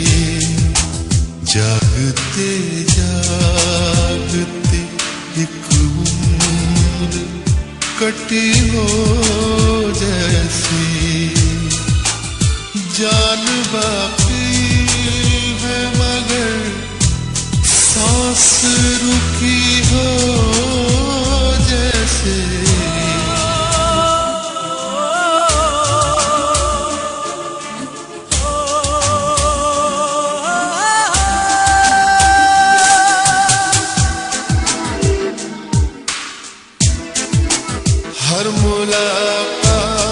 जागते जागते एक उम्र कटी हो जैसे। जान बाकी है मगर सांस रुकी हो जैसे। हर मुलाकात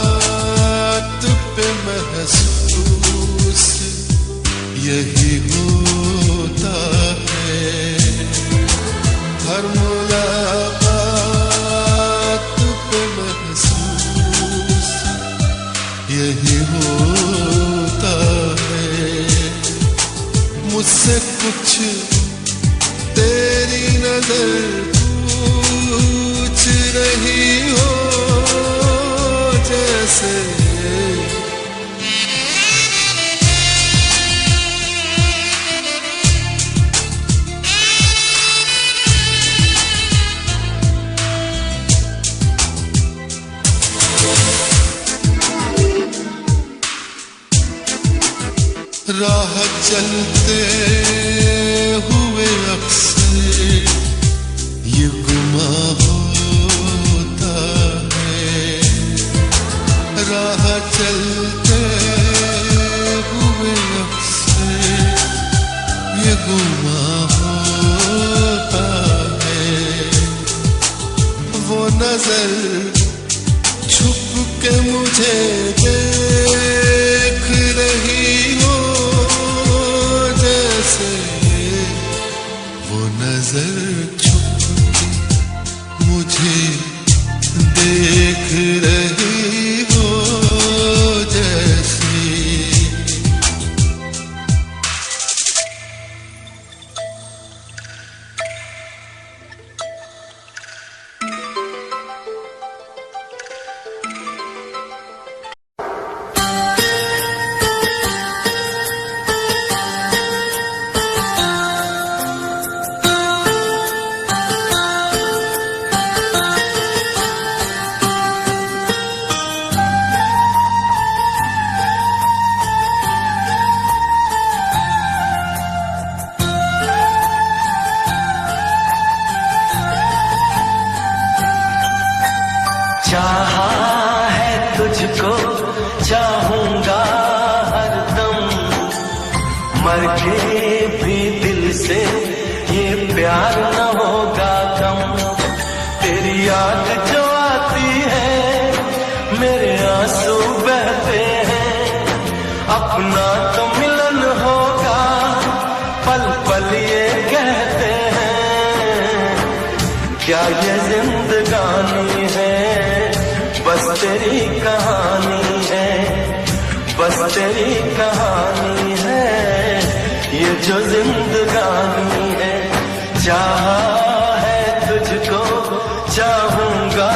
पे महसूस यही होता है, हर मुलाकात पे महसूस यही होता है। मुझसे कुछ तेरी नजर पूछ रही हो जैसे। राह चलते हुए अक्सर ये गुमा होता है, राह चलते हुए अक्सर ये गुमा होता है। वो नजर छुप के मुझे देख रही हो जैसे, वो नजर छुप के मुझे देख रही हो जैसे।
प्यार न होगा कम। तेरी याद जो आती है मेरे आंसू बहते हैं, अपना तो मिलन होगा पल पल ये कहते हैं। क्या ये जिंदगानी है बस तेरी कहानी है, बस तेरी कहानी है ये जो जिंदगानी है। चाहा है तुझको चाहूंगा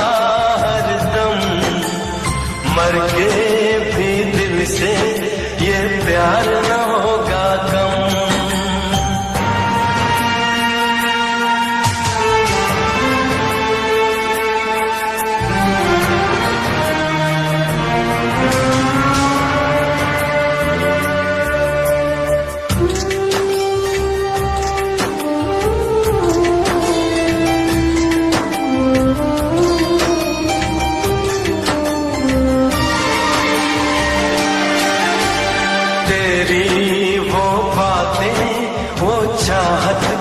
हरदम, मर के भी दिल से ये प्यार न होगा कम।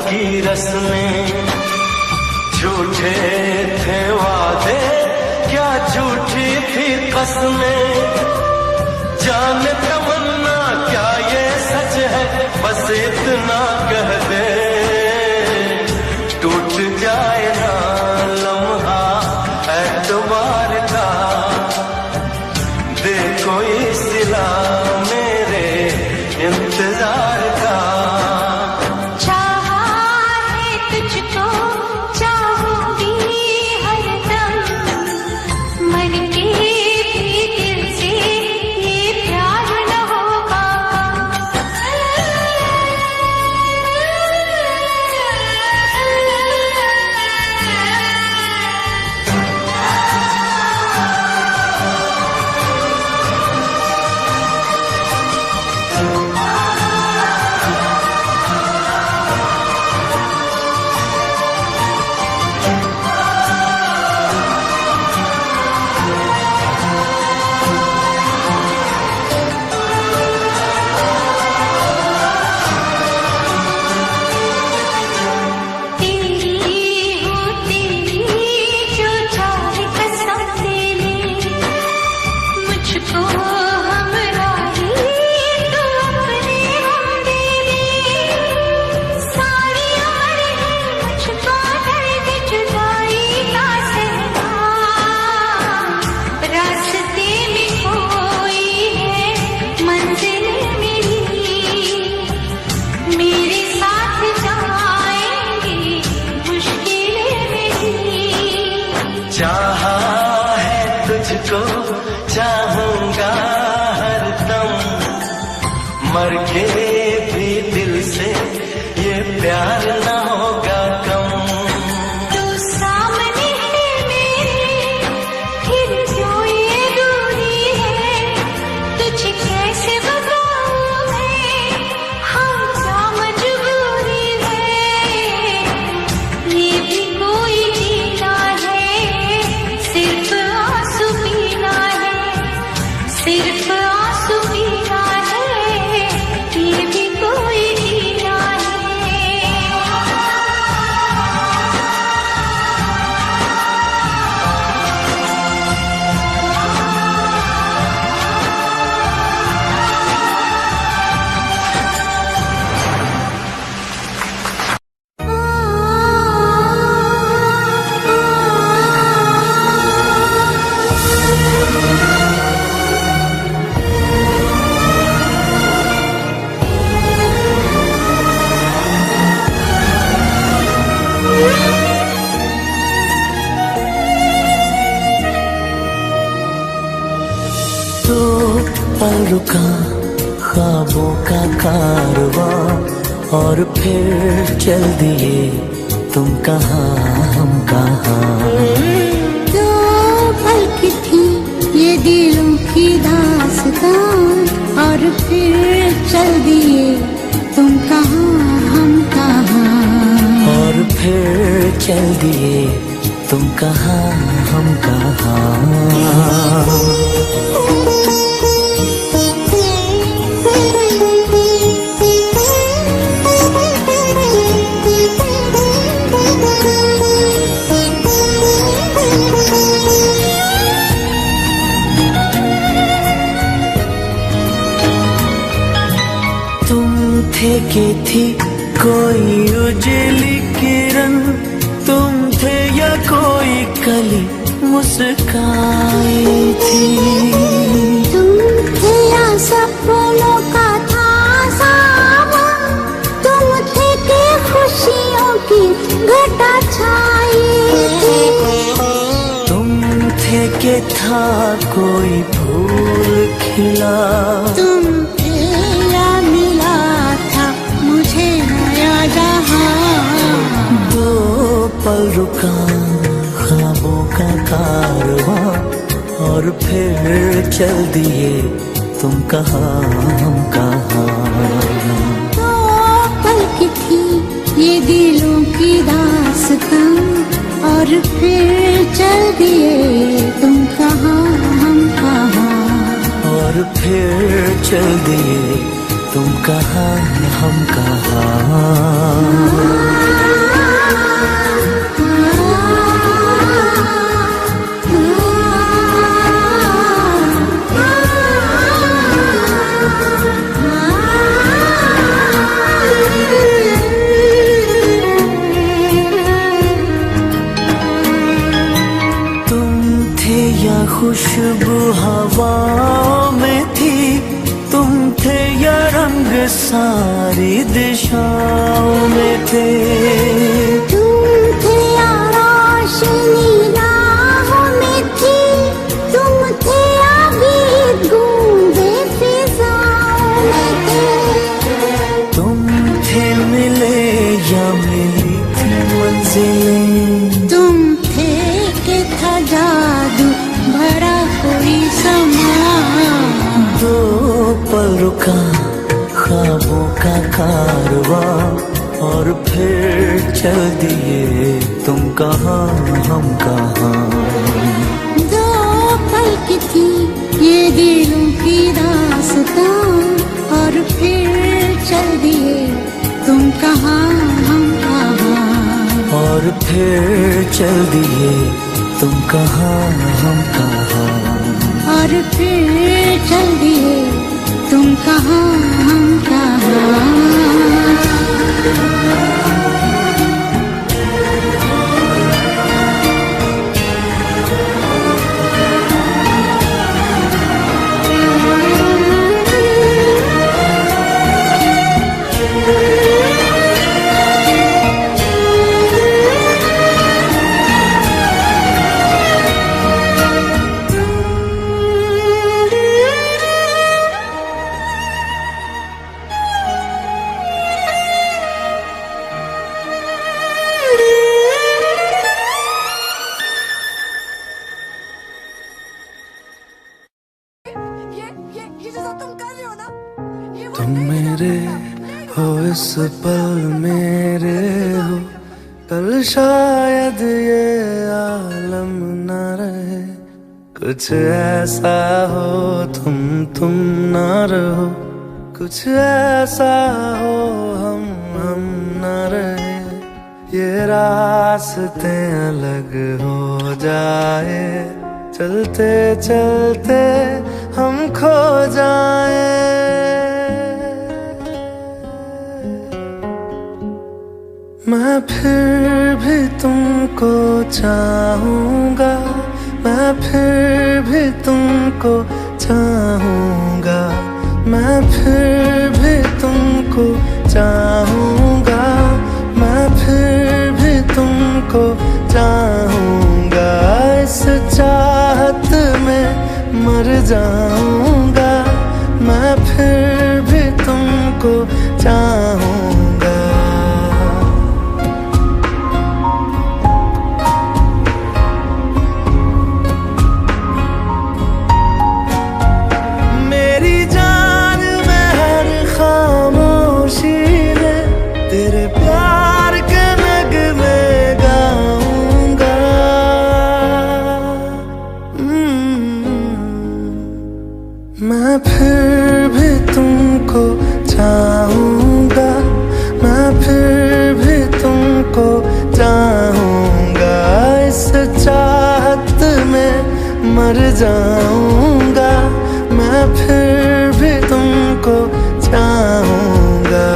की रस्में झूठे थे वादे, क्या झूठी थी कसमें। जाने तमन्ना क्या ये सच है, बस इतना कह दे टूट जाए ना लम्हा एतबार का। दे कोई सिला मेरे इंतजार का। चाहा है तुझको चाहूंगा हरदम, मर के भी दिल से ये प्यार न होगा कम।
तू सामने है मेरे, फिर जो ये दूरी है, तुझे कैसे बताऊं मैं, हम क्या मजबूरी है। ये भी कोई जीना है, सिर्फ आंसू पीना है, सिर्फ आंसू पीना है, ये भी कोई जीना है।
तो पल रुका ख्वाबों का कारवां, और फिर चल दिए तुम कहाँ हम कहाँ।
दो पल की थी ये दिलों की दास्तान, और फिर चल दिए तुम कहाँ हम कहाँ।
और फिर चल दिए तुम कहाँ हम कहाँ। उजली किरण तुम थे या कोई कली मुस्काई थी।
तुम थे या सपनों का था सावन, तुम थे कि खुशियों की घटा छाई थी।
तुम थे कि था कोई फूल खिला,
तुम थे या मिला था मुझे नया जहां।
दो पल रुका ख्वाबों का कारवां और फिर चल दिए तुम कहाँ हम कहाँ।
तो पल की थी ये दिलों की दास्तां और फिर चल दिए तुम कहाँ हम कहाँ।
और फिर चल दिए तुम कहाँ हम कहाँ। खुशबू हवाओं में थी, तुम थे या रंग सारी दिशाओं में थे।
तुम थे या रोशनी राहों में थी, तुम थे या गीत गूंजे फिजाओं में थे।
तुम थे मिले या मिली थी मंजिलें,
तुम थे कि था जादू भरा कोई समा।
दो पल रुका ख्वाबों का कारवां और फिर चल दिए तुम कहाँ हम कहाँ।
दो पल की थी ये दिलों की दास्तां और फिर चल दिए तुम कहाँ हम कहाँ।
और फिर चल दिए तुम कहाँ हम कहाँ।
और फिर चल दिए तुम कहाँ हम कहाँ।
तुम मेरे हो इस पल मेरे हो, कल शायद ये आलम न रहे। कुछ ऐसा हो तुम न रहो, कुछ ऐसा हो हम न रहे। ये रास्ते अलग हो जाए, चलते चलते हम खो जाए। मैं फिर भी तुमको चाहूँगा, मैं फिर भी तुमको चाहूँगा, मैं फिर भी तुमको चाहूँगा, मैं फिर भी तुमको चाहूँगा। इस चाहत में मर जाऊँगा, मैं फिर भी तुमको चाहूँगा। मैं फिर भी तुमको चाहूँगा, मैं फिर भी तुमको चाहूँगा। इस चाहत में मर जाऊँगा, मैं फिर भी तुमको चाहूँगा।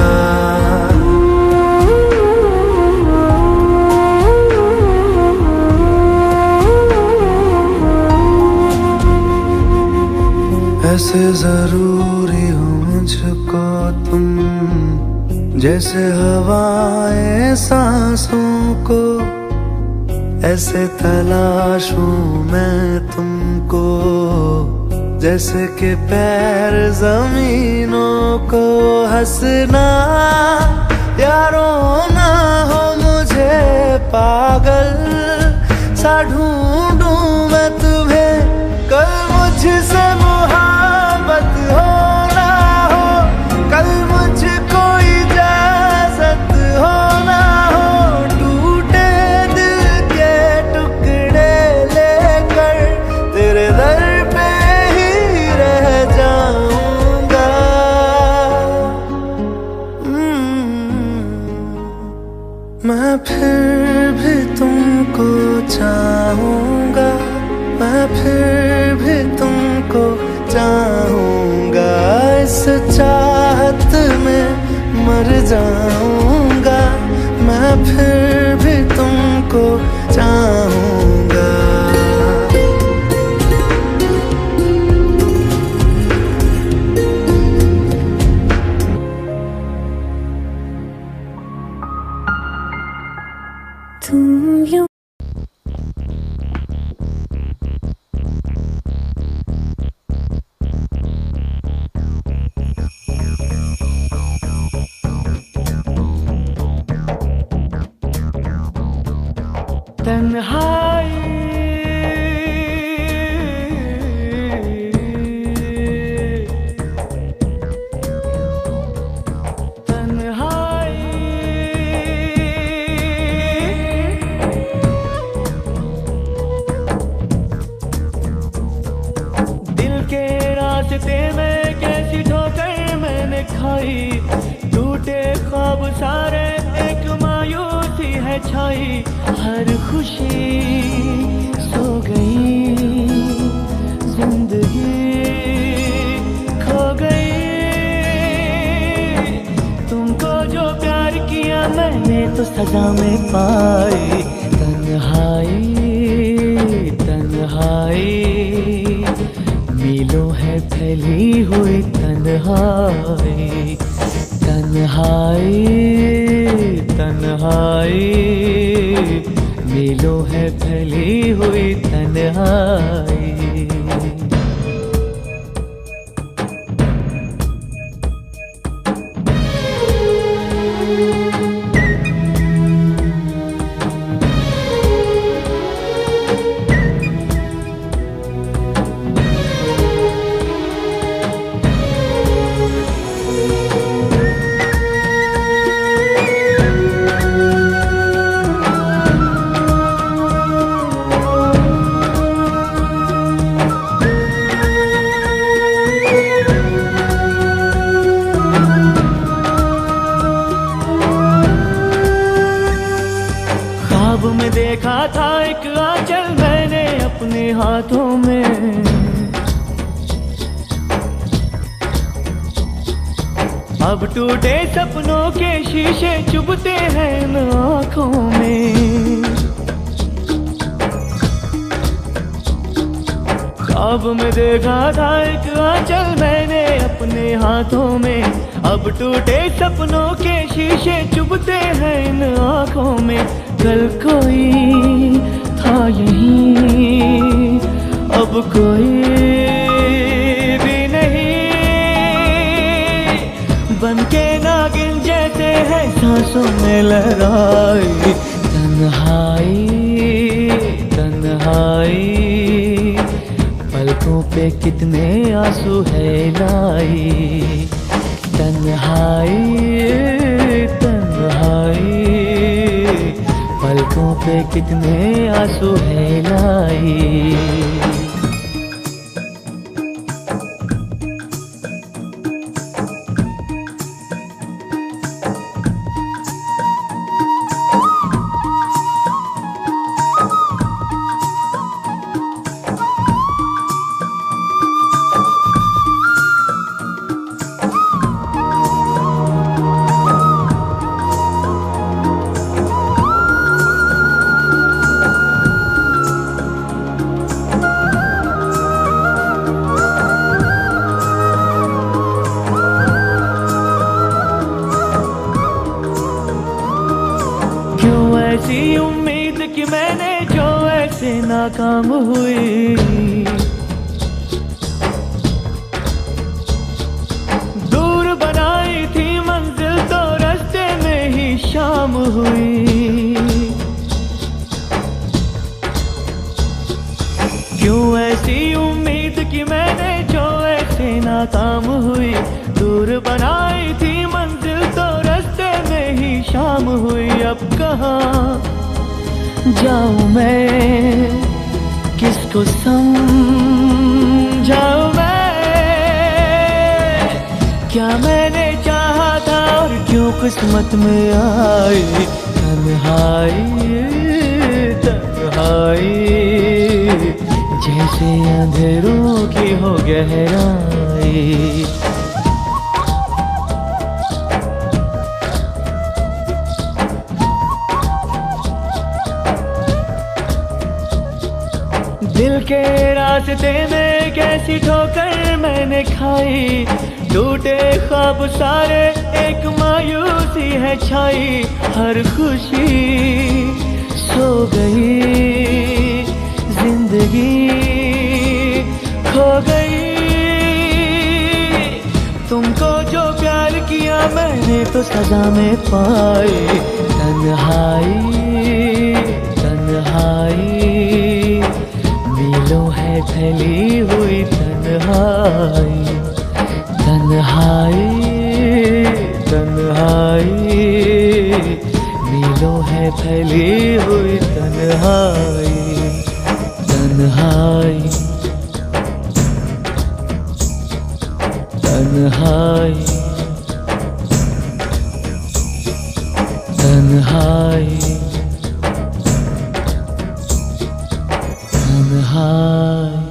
ऐसे जरूरी हो मुझको तुम, जैसे हवाएं सांसों को, ऐसे तलाशूं मैं तुमको, जैसे कि पैर जमीनों को। हंसना या रोना हो मुझे पागल सा ढूंढूं मैं तुम्हें, कल मुझसे मोहब्बत हो ना हो, कल मुझको इजाजत हो ना हो, टूटे दिल के टुकड़े लेकर तेरे दर पे ही रह जाऊंगा। मैं फिर भी तुमको चाहूंगा, मैं फिर भी तुमको चाहूंगा, इस चाहत में मर जाऊंगा। मैं फिर भी तुमको चाहूंगा।
तुम यूं
तन्हाई दिल के रास्ते में कैसी ठोकर मैंने खाई, टूटे ख्वाब सारे एक मायूसी है छाई, हर खुशी सो गई, जिंदगी खो गई। तुमको जो प्यार किया मैंने तो सजा में पाई, तन्हाई तन्हाई, मीलों है फैली हुई तन्हाई, तन्हाई तन्हाई, मीलों है फैली हुई तन्हाई। ख्वाब में देखा था एक आंचल मैंने अपने हाथों में, अब टूटे सपनों के शीशे चुभते हैं इन आँखों में। ख्वाब में देखा था एक आंचल मैंने अपने हाथों में, अब टूटे सपनों के शीशे चुभते हैं इन आँखों में। कल कोई था यहीं, अब कोई भी नहीं, बनके नागिन जैसे है सांसों में लहराई, तन्हाई तन्हाई, पलकों पे कितने आंसू है लाई, तन्हाई तन्हाई, पलकों पे कितने आंसू है लाई। ऐसी उम्मीद कि मैंने जो ऐसे नाकाम हुई, दूर बनाई थी मंजिल तो रास्ते में ही शाम हुई। क्यों ऐसी उम्मीद कि मैंने जो ऐसे नाकाम हुई, दूर बनाई थी मंजिल तो रास्ते में ही शाम हुई। अब कहाँ जाऊं मैं, किसको समझाऊं मैं, क्या मैंने चाहा था और क्यों किस्मत में आई तन्हाई तन्हाई, जैसे अंधेरों की हो गहराई। दिल के रास्ते में कैसी ठोकर मैंने खाई, टूटे ख्वाब सारे एक मायूसी है छाई। हर खुशी सो गई, जिंदगी खो गई। तुमको जो प्यार किया मैंने तो सजा में पाई तन्हाई तन्हाई, मीलों है फैली हुई तन्हाई तन्हाई तन्हाई, मीलों है फैली हुई तन्हाई तन्हाई तन्हाई तन्हाई तन्हाई।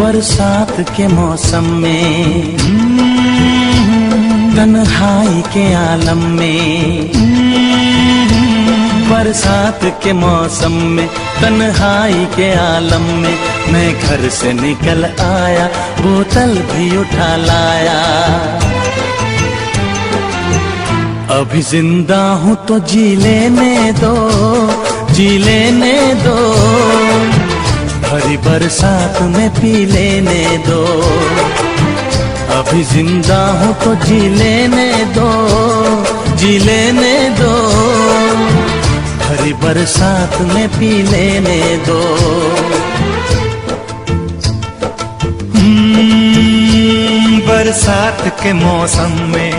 बरसात के मौसम में, तन्हाई के आलम में, बरसात के मौसम में तन्हाई के आलम में, मैं घर से निकल आया बोतल भी उठा लाया। अभी जिंदा हूँ तो जी लेने दो, जी लेने दो, भरी बरसात में पी लेने दो। अभी जिंदा हूँ तो जी लेने दो, जी लेने दो, भरी बरसात में पी लेने दो।
बरसात के मौसम में,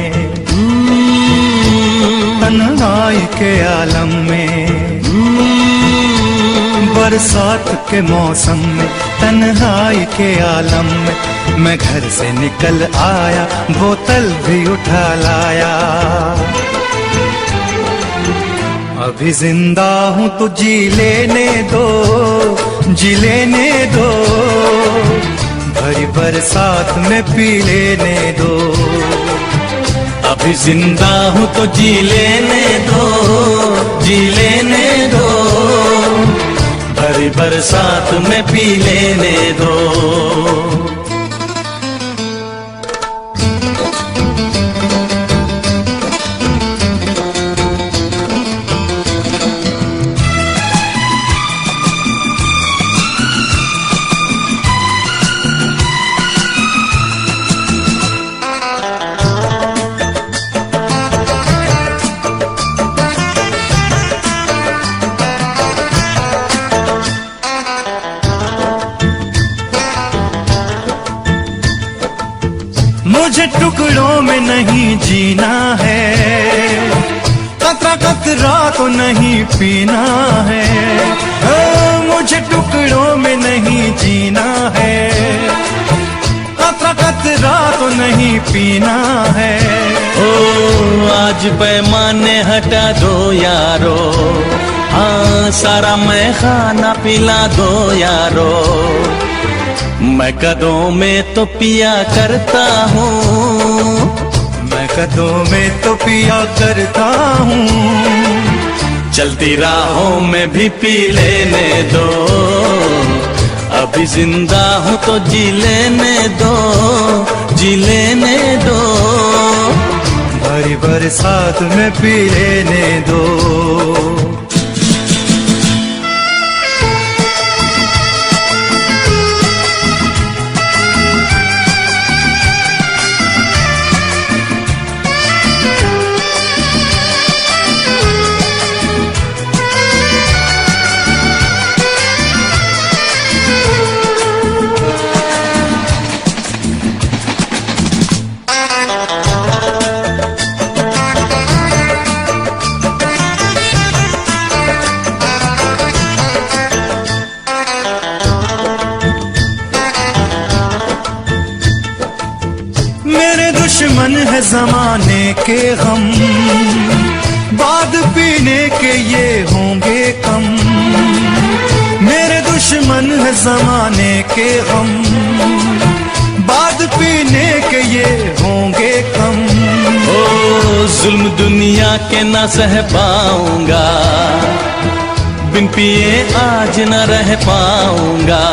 तन्हाई के आलम में, बरसात के मौसम में तन्हाई के आलम में, मैं घर से निकल आया बोतल भी उठा लाया। अभी जिंदा हूँ तो जी लेने दो, जी लेने दो, भरी बरसात में पी लेने दो।
अभी जिंदा हूँ तो जी लेने दो, जी लेने दो, भरी बरसात में पी लेने दो।
मुझे टुकड़ों में नहीं जीना है, कतरा कतरा तो नहीं पीना है। मुझे टुकड़ों में नहीं जीना है, कतरा कतरा तो नहीं पीना है।
ओ आज पैमाने हटा दो यारो, हाँ सारा मैं खाना पिला दो यारो। मैं कदों में तो पिया करता हूँ,
मैं कदों में तो पिया करता हूँ।
चलती राहों में भी पी लेने दो, अभी जिंदा हूँ तो जी लेने दो, जी लेने दो।
भरी बरसात में पी लेने दो। दुश्मन है जमाने के गम, बाद पीने के ये होंगे कम। मेरे दुश्मन है जमाने के गम, बाद पीने के ये होंगे कम।
ओ जुल्म दुनिया के न सह पाऊंगा, बिन पिए आज न रह पाऊंगा।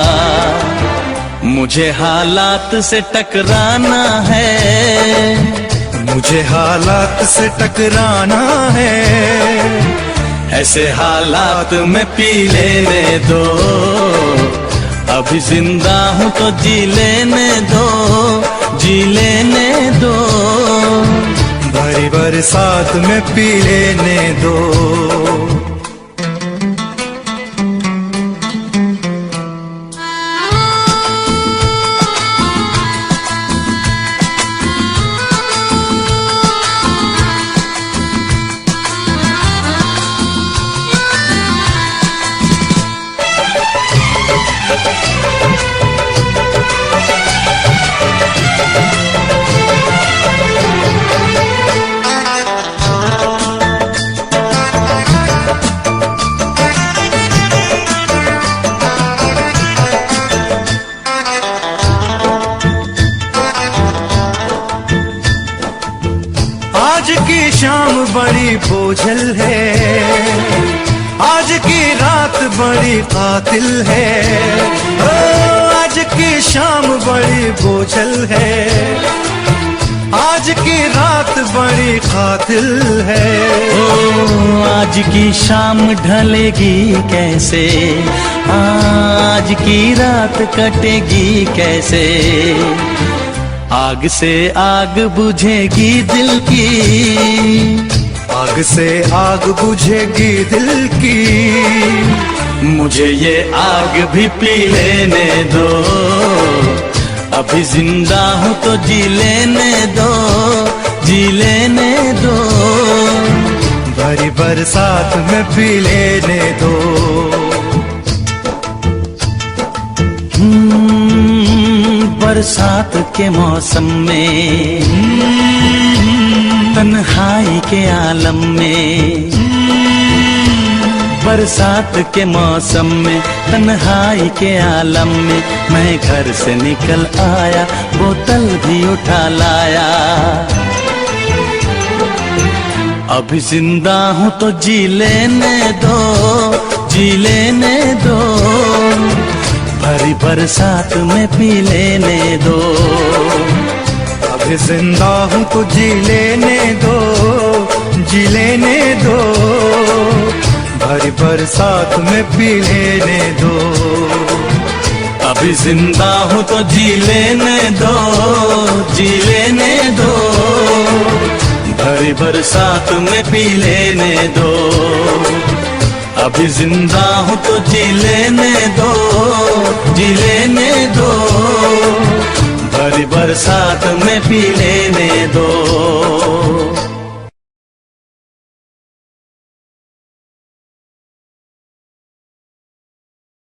मुझे हालात से टकराना है,
मुझे हालात से टकराना है।
ऐसे हालात में पी लेने दो, अभी जिंदा हूँ तो जी लेने दो, जी लेने दो।
भरी बरसात में पी लेने दो। आज की शाम बड़ी बोझल है, आज की रात बड़ी कातिल है। ओ आज की शाम बड़ी बोझल है, आज की रात बड़ी कातिल है।
ओ आज की शाम ढलेगी कैसे, आज की रात कटेगी कैसे। आग से आग बुझेगी दिल की,
आग से आग बुझेगी दिल की।
मुझे ये आग भी पी लेने दो, अभी जिंदा हूँ तो जी लेने दो, जी लेने दो।
भरी बरसात में पी लेने दो।
बरसात के मौसम में, तन्हाई के आलम में। बरसात के मौसम में, तन्हाई के आलम में। मैं घर से निकल आया, बोतल भी उठा लाया। अभी जिंदा हूँ तो जी लेने दो, जी लेने दो। भरी बरसात में पी लेने दो,
अभी जिंदा हूँ तो जी लेने दो, जी लेने दो। भरी बरसात में पी लेने दो,
अभी जिंदा हूँ तो जी लेने दो, जी लेने दो। भरी बरसात में पी लेने दो, अभी जिंदा हूँ तो जी लेने दो, जी लेने दो। भरी बरसात में में पी लेने